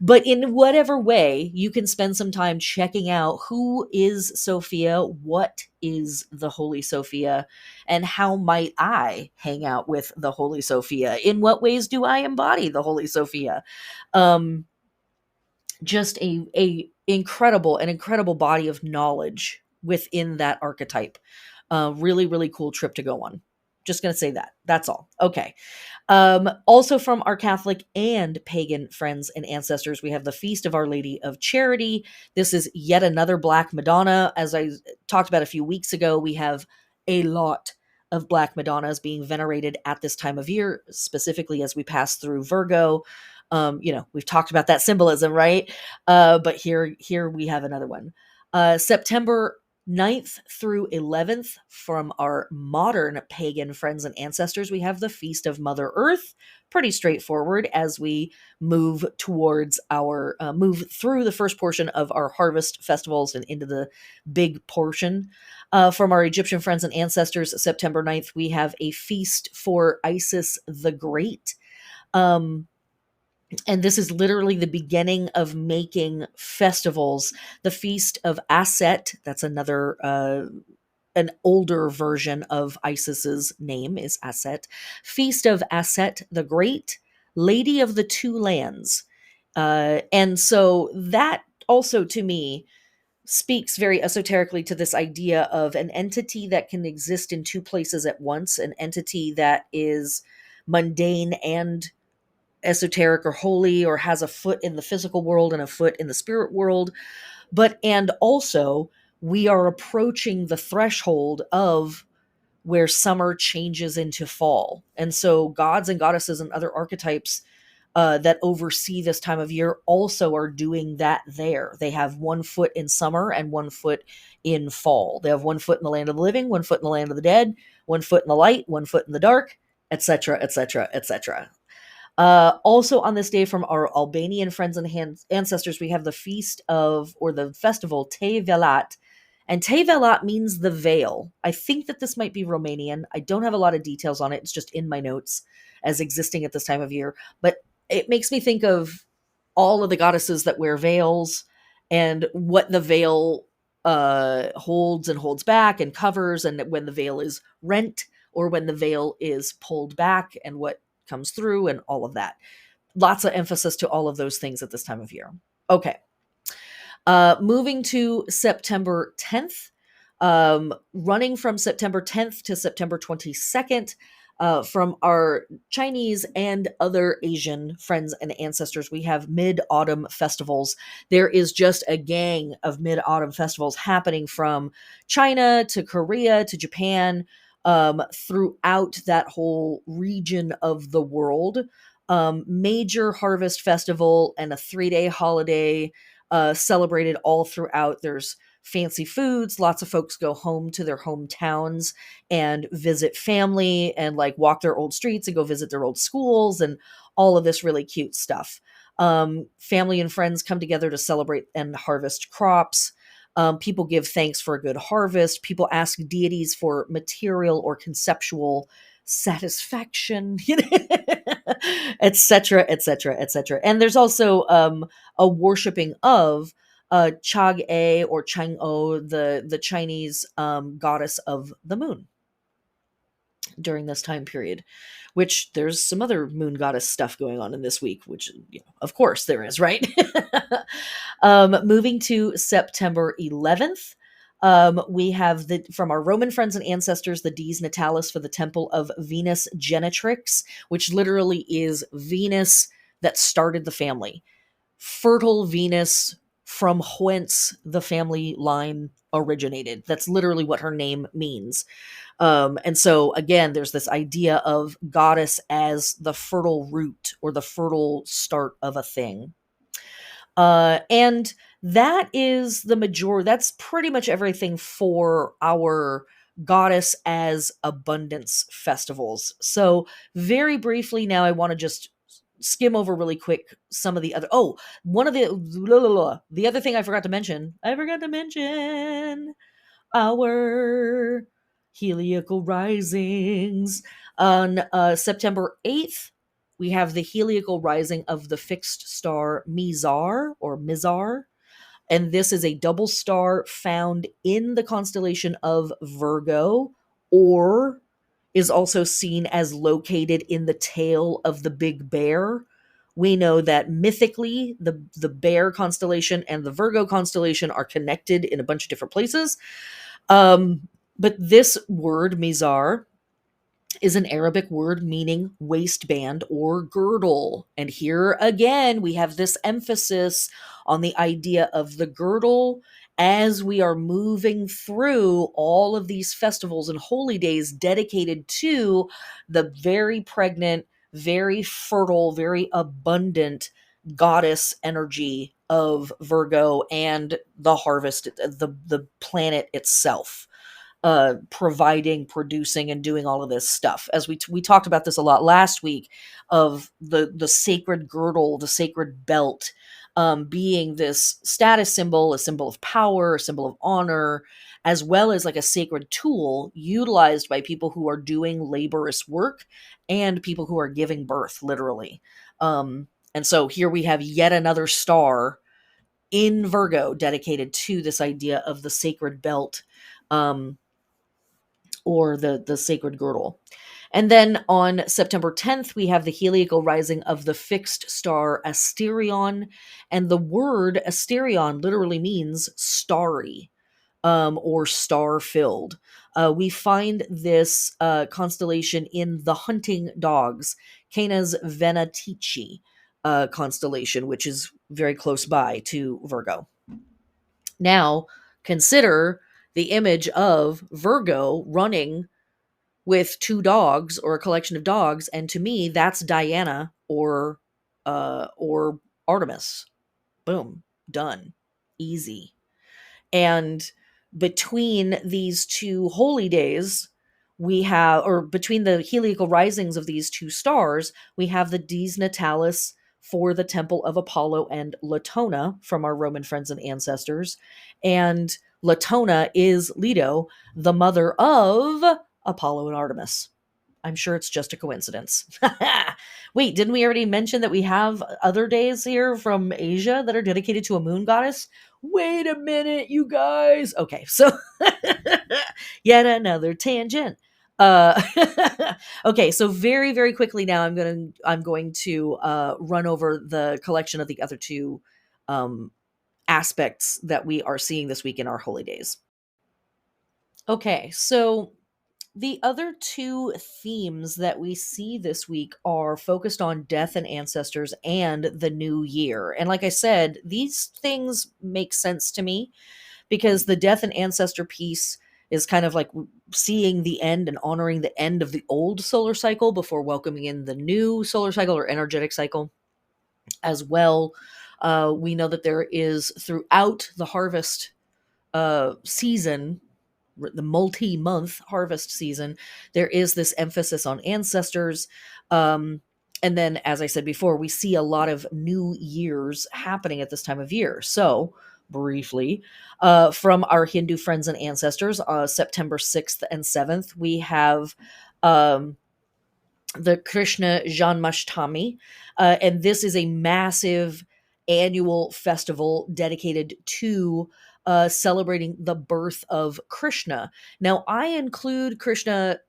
but in whatever way, you can spend some time checking out who is Sophia, what is the Holy Sophia, and how might I hang out with the Holy Sophia? In what ways do I embody the Holy Sophia? Um just a an incredible body of knowledge within that archetype. Really cool trip to go on. Just gonna say that. That's all. Okay. Also from our Catholic and pagan friends and ancestors, we have the Feast of Our Lady of Charity. This is yet another Black Madonna. As I talked about a few weeks ago, we have a lot of Black Madonnas being venerated at this time of year, specifically as we pass through Virgo. We've talked about that symbolism, right? But here we have another one. September 9th through 11th, from our modern pagan friends and ancestors, we have the Feast of Mother Earth. Pretty straightforward as we move towards our move through the first portion of our harvest festivals and into the big portion. From our Egyptian friends and ancestors, September 9th, we have a feast for Isis the Great. And this is literally the beginning of making festivals. The Feast of Aset, that's another an older version of Isis's name is Aset. Feast of Aset the Great, Lady of the Two Lands. And so that also to me speaks very esoterically to this idea of an entity that can exist in two places at once, an entity that is mundane and esoteric or holy, or has a foot in the physical world and a foot in the spirit world. But, and also, we are approaching the threshold of where summer changes into fall. And so, gods and goddesses and other archetypes that oversee this time of year also are doing that there. They have one foot in summer and one foot in fall. They have one foot in the land of the living, one foot in the land of the dead, one foot in the light, one foot in the dark, etc., etc., etc. Also on this day from our Albanian friends and ancestors, we have the feast of, or the festival, Te Velat. And Te Velat means the veil. I think that this might be Romanian. I don't have a lot of details on it. It's just in my notes as existing at this time of year. But it makes me think of all of the goddesses that wear veils and what the veil holds and holds back and covers, and when the veil is rent or when the veil is pulled back and what comes through and all of that. Lots of emphasis to all of those things at this time of year. Okay. Moving to September 10th, running from September 10th to September 22nd, from our Chinese and other Asian friends and ancestors, we have Mid-Autumn festivals. There is just a gang of Mid-Autumn festivals happening from China to Korea to Japan, throughout that whole region of the world. Major harvest festival and a 3-day holiday celebrated all throughout. There's fancy foods. Lots of folks go home to their hometowns and visit family and like walk their old streets and go visit their old schools and all of this really cute stuff. Family and friends come together to celebrate and harvest crops. People give thanks for a good harvest. People ask deities for material or conceptual satisfaction, etc., etc., etc. And there's also a worshiping of Chag-e or Chang-o, the Chinese goddess of the moon during this time period, which there's some other moon goddess stuff going on in this week, which, of course there is, right? Moving to September 11th, we have from our Roman friends and ancestors, the Dies Natalis for the temple of Venus Genitrix, which literally is Venus that started the family. Fertile Venus, from whence the family line originated. That's literally what her name means. And so again, there's this idea of goddess as the fertile root or the fertile start of a thing. And that is that's pretty much everything for our goddess as abundance festivals. So very briefly now, I want to just skim over really quick some of the other, one of the other thing I forgot to mention our heliacal risings. On September 8th, we have the heliacal rising of the fixed star Mizar or Mizar. And this is a double star found in the constellation of Virgo, or is also seen as located in the tail of the Big Bear. We know that mythically, the Bear constellation and the Virgo constellation are connected in a bunch of different places. But this word, Mizar, is an Arabic word meaning waistband or girdle. And here again, we have this emphasis on the idea of the girdle as we are moving through all of these festivals and holy days dedicated to the very pregnant, very fertile, very abundant goddess energy of Virgo and the harvest, the planet itself. Providing, producing, and doing all of this stuff. As we talked about this a lot last week, of the sacred girdle, the sacred belt, being this status symbol, a symbol of power, a symbol of honor, as well as like a sacred tool utilized by people who are doing laborious work and people who are giving birth, literally. And so here we have yet another star in Virgo dedicated to this idea of the sacred belt. or the sacred girdle. And then on September 10th, we have the heliacal rising of the fixed star Asterion. And the word Asterion literally means starry, or star filled. We find this constellation in the hunting dogs, Canis Venatici constellation, which is very close by to Virgo. Now, consider the image of Virgo running with two dogs or a collection of dogs, and to me, that's Diana or Artemis. Boom, done, easy. And between these two holy days, we have, or between the heliacal risings of these two stars, we have the Dies Natalis for the Temple of Apollo and Latona from our Roman friends and ancestors. And Latona is Leto, the mother of Apollo and Artemis. I'm sure it's just a coincidence. Wait, didn't we already mention that we have other days here from Asia that are dedicated to a moon goddess? Wait a minute, you guys. Okay, so yet another tangent. Uh, okay, so very, very quickly now, I'm going to run over the collection of the other two aspects that we are seeing this week in our holy days. Okay, so the other two themes that we see this week are focused on death and ancestors and the new year. And like I said, these things make sense to me because the death and ancestor piece is kind of like seeing the end and honoring the end of the old solar cycle before welcoming in the new solar cycle or energetic cycle as well. We know that there is throughout the harvest season, the multi-month harvest season, there is this emphasis on ancestors. And then, as I said before, we see a lot of new years happening at this time of year. So, briefly, from our Hindu friends and ancestors, September 6th and 7th, we have the Krishna Janmashtami. And this is a massive annual festival dedicated to celebrating the birth of Krishna. Now, I include Krishna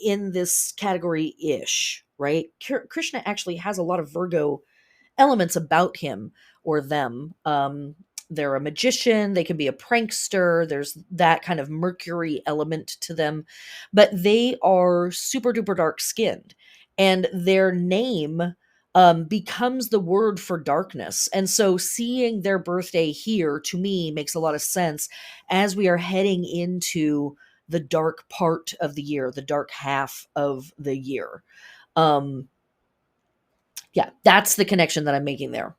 in this category ish, right? Krishna actually has a lot of Virgo elements about him or them. They're a magician, they can be a prankster, there's that kind of Mercury element to them, but they are super duper dark skinned. And their name becomes the word for darkness. And so seeing their birthday here to me makes a lot of sense as we are heading into the dark part of the year, the dark half of the year. Yeah, that's the connection that I'm making there.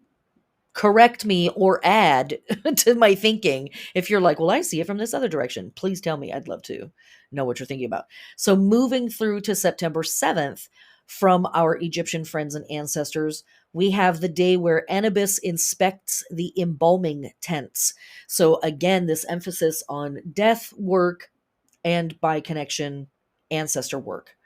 Correct me or add to my thinking if you're like, well, I see it from this other direction. Please tell me. I'd love to know what you're thinking about. So moving through to September 7th, from our Egyptian friends and ancestors, we have the day where Anubis inspects the embalming tents. So again, this emphasis on death work and by connection, ancestor work.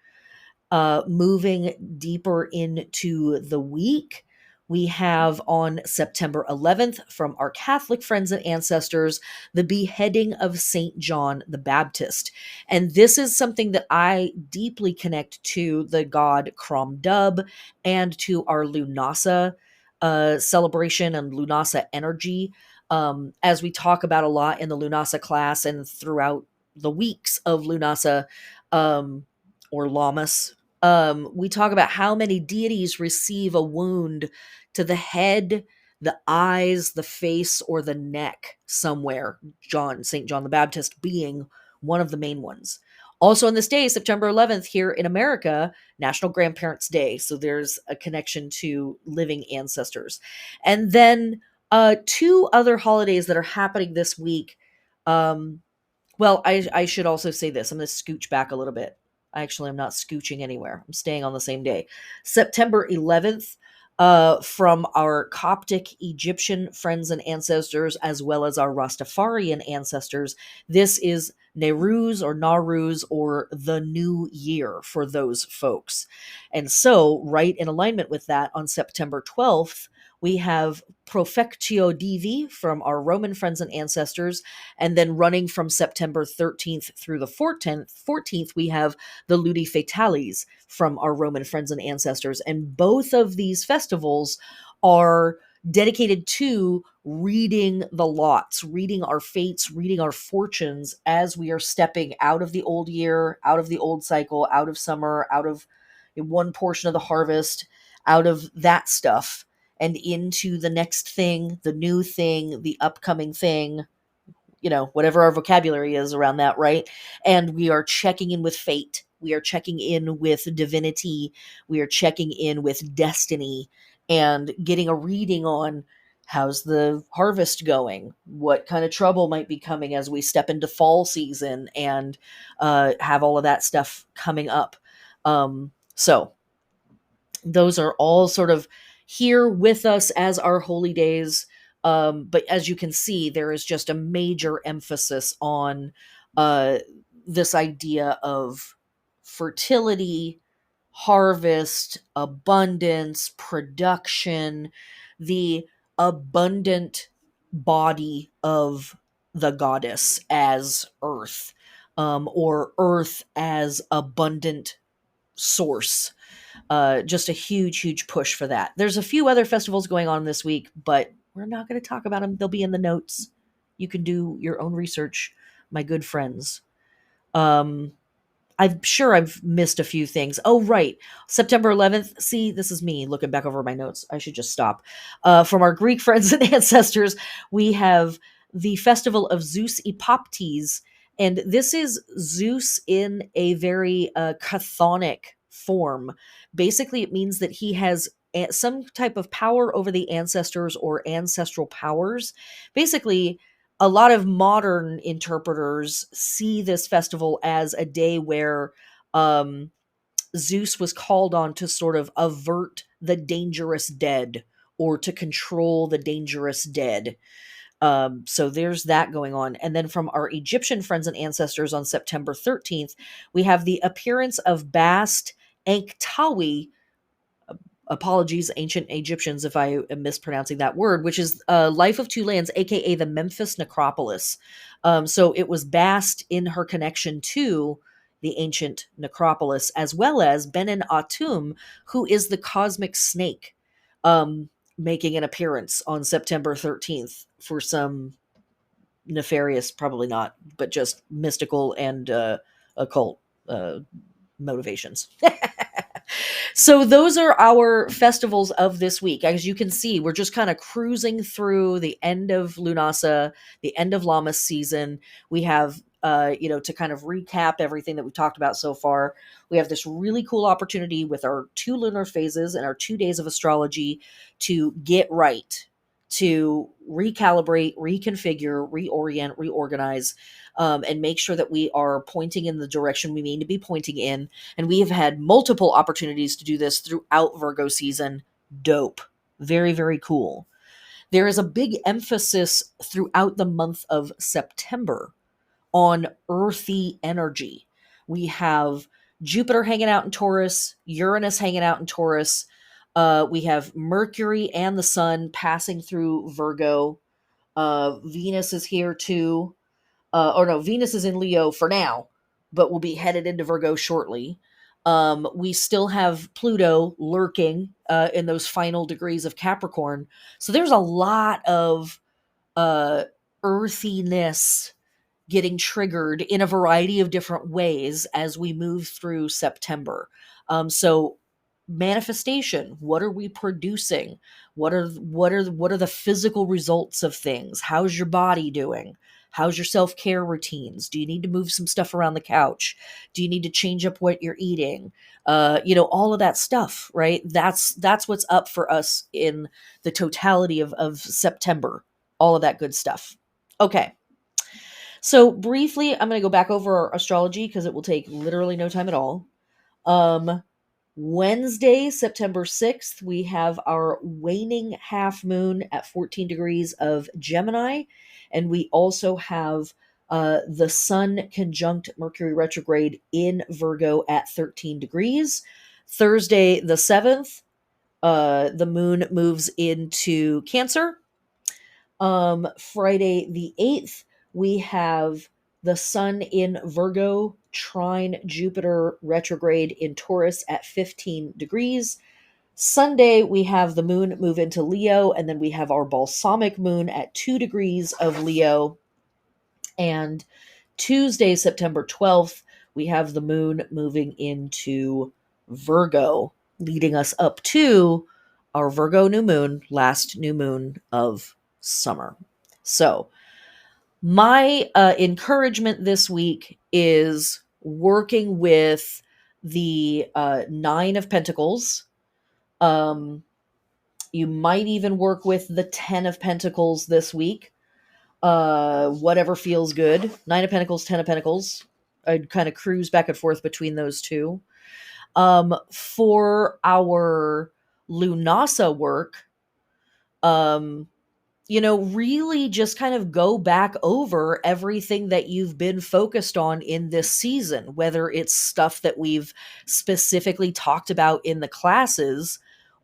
Moving deeper into the week, we have on September 11th from our Catholic friends and ancestors, the beheading of St. John the Baptist. And this is something that I deeply connect to the god Crom Dub and to our Lughnasadh celebration and Lughnasadh energy. As we talk about a lot in the Lughnasadh class and throughout the weeks of Lughnasadh or Lammas, we talk about how many deities receive a wound to the head, the eyes, the face, or the neck somewhere. St. John the Baptist being one of the main ones. Also on this day, September 11th, here in America, National Grandparents' Day. So there's a connection to living ancestors. And then two other holidays that are happening this week. Well, I should also say this. I'm going to scooch back a little bit. Actually, I'm not scooching anywhere. I'm staying on the same day. September 11th, from our Coptic Egyptian friends and ancestors, as well as our Rastafarian ancestors. This is Nowruz or the New Year for those folks. And so, right in alignment with that, on September 12th, we have Profectio Divi from our Roman friends and ancestors, and then running from September 13th through the 14th, we have the Ludi Fatalis from our Roman friends and ancestors. And both of these festivals are dedicated to reading the lots, reading our fates, reading our fortunes as we are stepping out of the old year, out of the old cycle, out of summer, out of one portion of the harvest, out of that stuff, and into the next thing, the new thing, the upcoming thing, whatever our vocabulary is around that, right? And we are checking in with fate. We are checking in with divinity. We are checking in with destiny and getting a reading on how's the harvest going? What kind of trouble might be coming as we step into fall season and have all of that stuff coming up. So those are all sort of here with us as our holy days. But as you can see, there is just a major emphasis on uh, this idea of fertility, harvest, abundance, production, the abundant body of the goddess as earth, or earth as abundant source. Just a huge, huge push for that. There's a few other festivals going on this week, but we're not going to talk about them. They'll be in the notes. You can do your own research, my good friends. Um, I'm sure I've missed a few things. Oh, right. September 11th. See, this is me looking back over my notes. I should just stop. From our Greek friends and ancestors, we have the festival of Zeus Epoptes. And this is Zeus in a very chthonic form. Basically, it means that he has some type of power over the ancestors or ancestral powers. Basically, a lot of modern interpreters see this festival as a day where um, Zeus was called on to sort of avert the dangerous dead or to control the dangerous dead. So there's that going on. And then from our Egyptian friends and ancestors on September 13th, we have the appearance of Bast Anktawi. Apologies, ancient Egyptians, if I am mispronouncing that word, which is Life of Two Lands, aka the Memphis necropolis. So it was Bast in her connection to the ancient necropolis, as well as Benin Atum, who is the cosmic snake, making an appearance on September 13th for some nefarious, probably not, but just mystical and occult motivations. So those are our festivals of this week. As you can see, we're just kind of cruising through the end of Lughnasadh, the end of Lammas season. We have, to kind of recap everything that we talked about so far, we have this really cool opportunity with our 2 lunar phases and our 2 days of astrology to get right, to recalibrate, reconfigure, reorient, reorganize, and make sure that we are pointing in the direction we mean to be pointing in. And we have had multiple opportunities to do this throughout Virgo season. Dope. Very, very cool. There is a big emphasis throughout the month of September on earthy energy. We have Jupiter hanging out in Taurus, Uranus hanging out in Taurus. We have Mercury and the Sun passing through Virgo. Venus is here too. Venus is in Leo for now, but will be headed into Virgo shortly. We still have Pluto lurking in those final degrees of Capricorn. So there's a lot of uh, earthiness getting triggered in a variety of different ways as we move through September. So manifestation, what are we producing? What are the physical results of things? How's your body doing? How's your self-care routines? Do you need to move some stuff around the couch? Do you need to change up what you're eating? All of that stuff, right? That's what's up for us in the totality of September. All of that good stuff. Okay. So briefly, I'm going to go back over our astrology because it will take literally no time at all. Wednesday, September 6th, we have our waning half moon at 14 degrees of Gemini. And we also have the Sun conjunct Mercury retrograde in Virgo at 13 degrees. Thursday, the 7th, The moon moves into Cancer. Friday the 8th, we have the sun in Virgo, trine Jupiter retrograde in Taurus at 15 degrees. Sunday, we have the moon move into Leo, and then we have our balsamic moon at 2 degrees of Leo. And Tuesday, September 12th, we have the moon moving into Virgo, leading us up to our Virgo new moon, last new moon of summer. So, my encouragement this week is working with the Nine of Pentacles. You might even work with the 10 of Pentacles this week. Whatever feels good. Nine of Pentacles, 10 of Pentacles. I'd kind of cruise back and forth between those two. For our Lughnasadh work, really just kind of go back over everything that you've been focused on in this season, whether it's stuff that we've specifically talked about in the classes,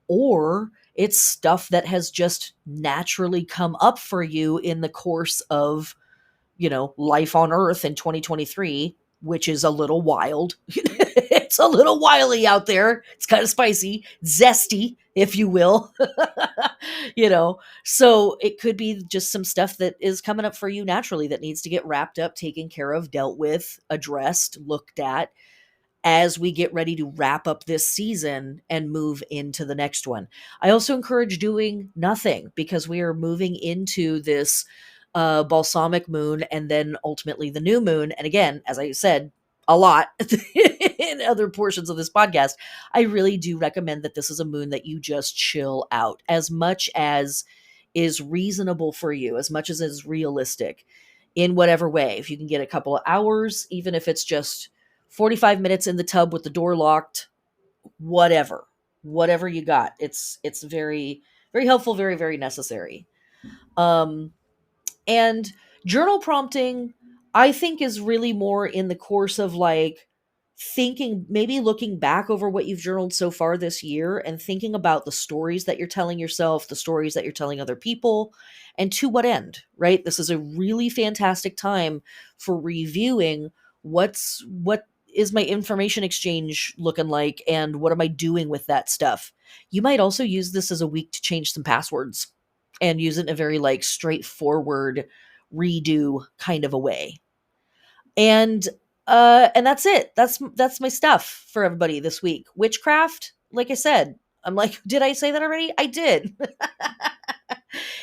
or it's stuff that has just naturally come up for you in the course of, life on Earth in 2023, which is a little wild. It's a little wily out there. It's kind of spicy, zesty, if you will. So it could be just some stuff that is coming up for you naturally that needs to get wrapped up, taken care of, dealt with, addressed, looked at, as we get ready to wrap up this season and move into the next one. I also encourage doing nothing, because we are moving into this balsamic moon and then ultimately the new moon. And again, as I said a lot in other portions of this podcast, I really do recommend that this is a moon that you just chill out as much as is reasonable for you, as much as is realistic in whatever way. If you can get a couple of hours, even if it's just 45 minutes in the tub with the door locked, whatever you got. It's very, very helpful, very, very necessary. And journal prompting, I think, is really more in the course of thinking, maybe looking back over what you've journaled so far this year and thinking about the stories that you're telling yourself, the stories that you're telling other people, and to what end, right? This is a really fantastic time for reviewing what is my information exchange looking like, and what am I doing with that stuff. You might also use this as a week to change some passwords and use it in a very straightforward redo kind of a way. And that's it. That's my stuff for everybody this week. Witchcraft, like I said, I'm like, did I say that already? I did.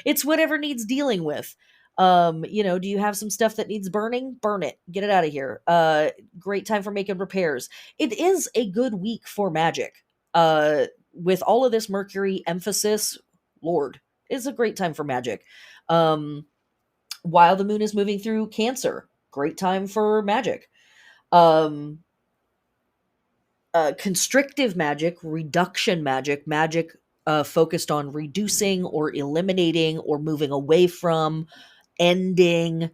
It's whatever needs dealing with. Do you have some stuff that needs burning? Burn it. Get it out of here. Great time for making repairs. It is a good week for magic. With all of this Mercury emphasis, Lord, it's a great time for magic. While the moon is moving through Cancer, great time for magic. Constrictive magic, reduction magic, focused on reducing or eliminating or moving away from, ending,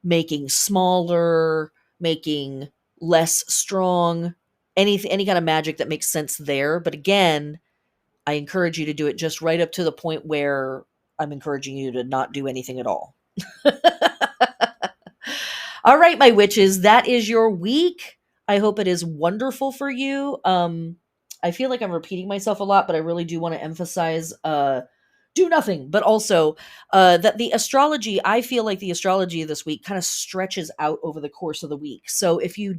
making smaller, making less strong, any kind of magic that makes sense there. But again, I encourage you to do it just right up to the point where I'm encouraging you to not do anything at all. All right, my witches, that is your week. I hope it is wonderful for you. I feel like I'm repeating myself a lot, but I really do want to emphasize do nothing, but also that the astrology, I feel like the astrology this week kind of stretches out over the course of the week. So if you're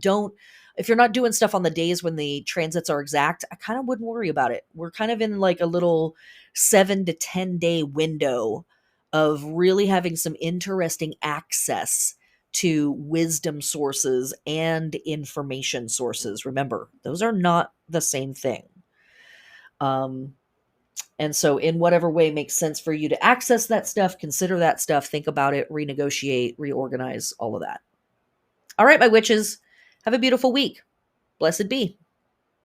not doing stuff on the days when the transits are exact, I kind of wouldn't worry about it. We're kind of in a little 7 to 10 day window of really having some interesting access to wisdom sources and information sources. Remember, those are not the same thing. And so in whatever way makes sense for you to access that stuff, consider that stuff, think about it, renegotiate, reorganize, all of that. All right, my witches, have a beautiful week. Blessed be.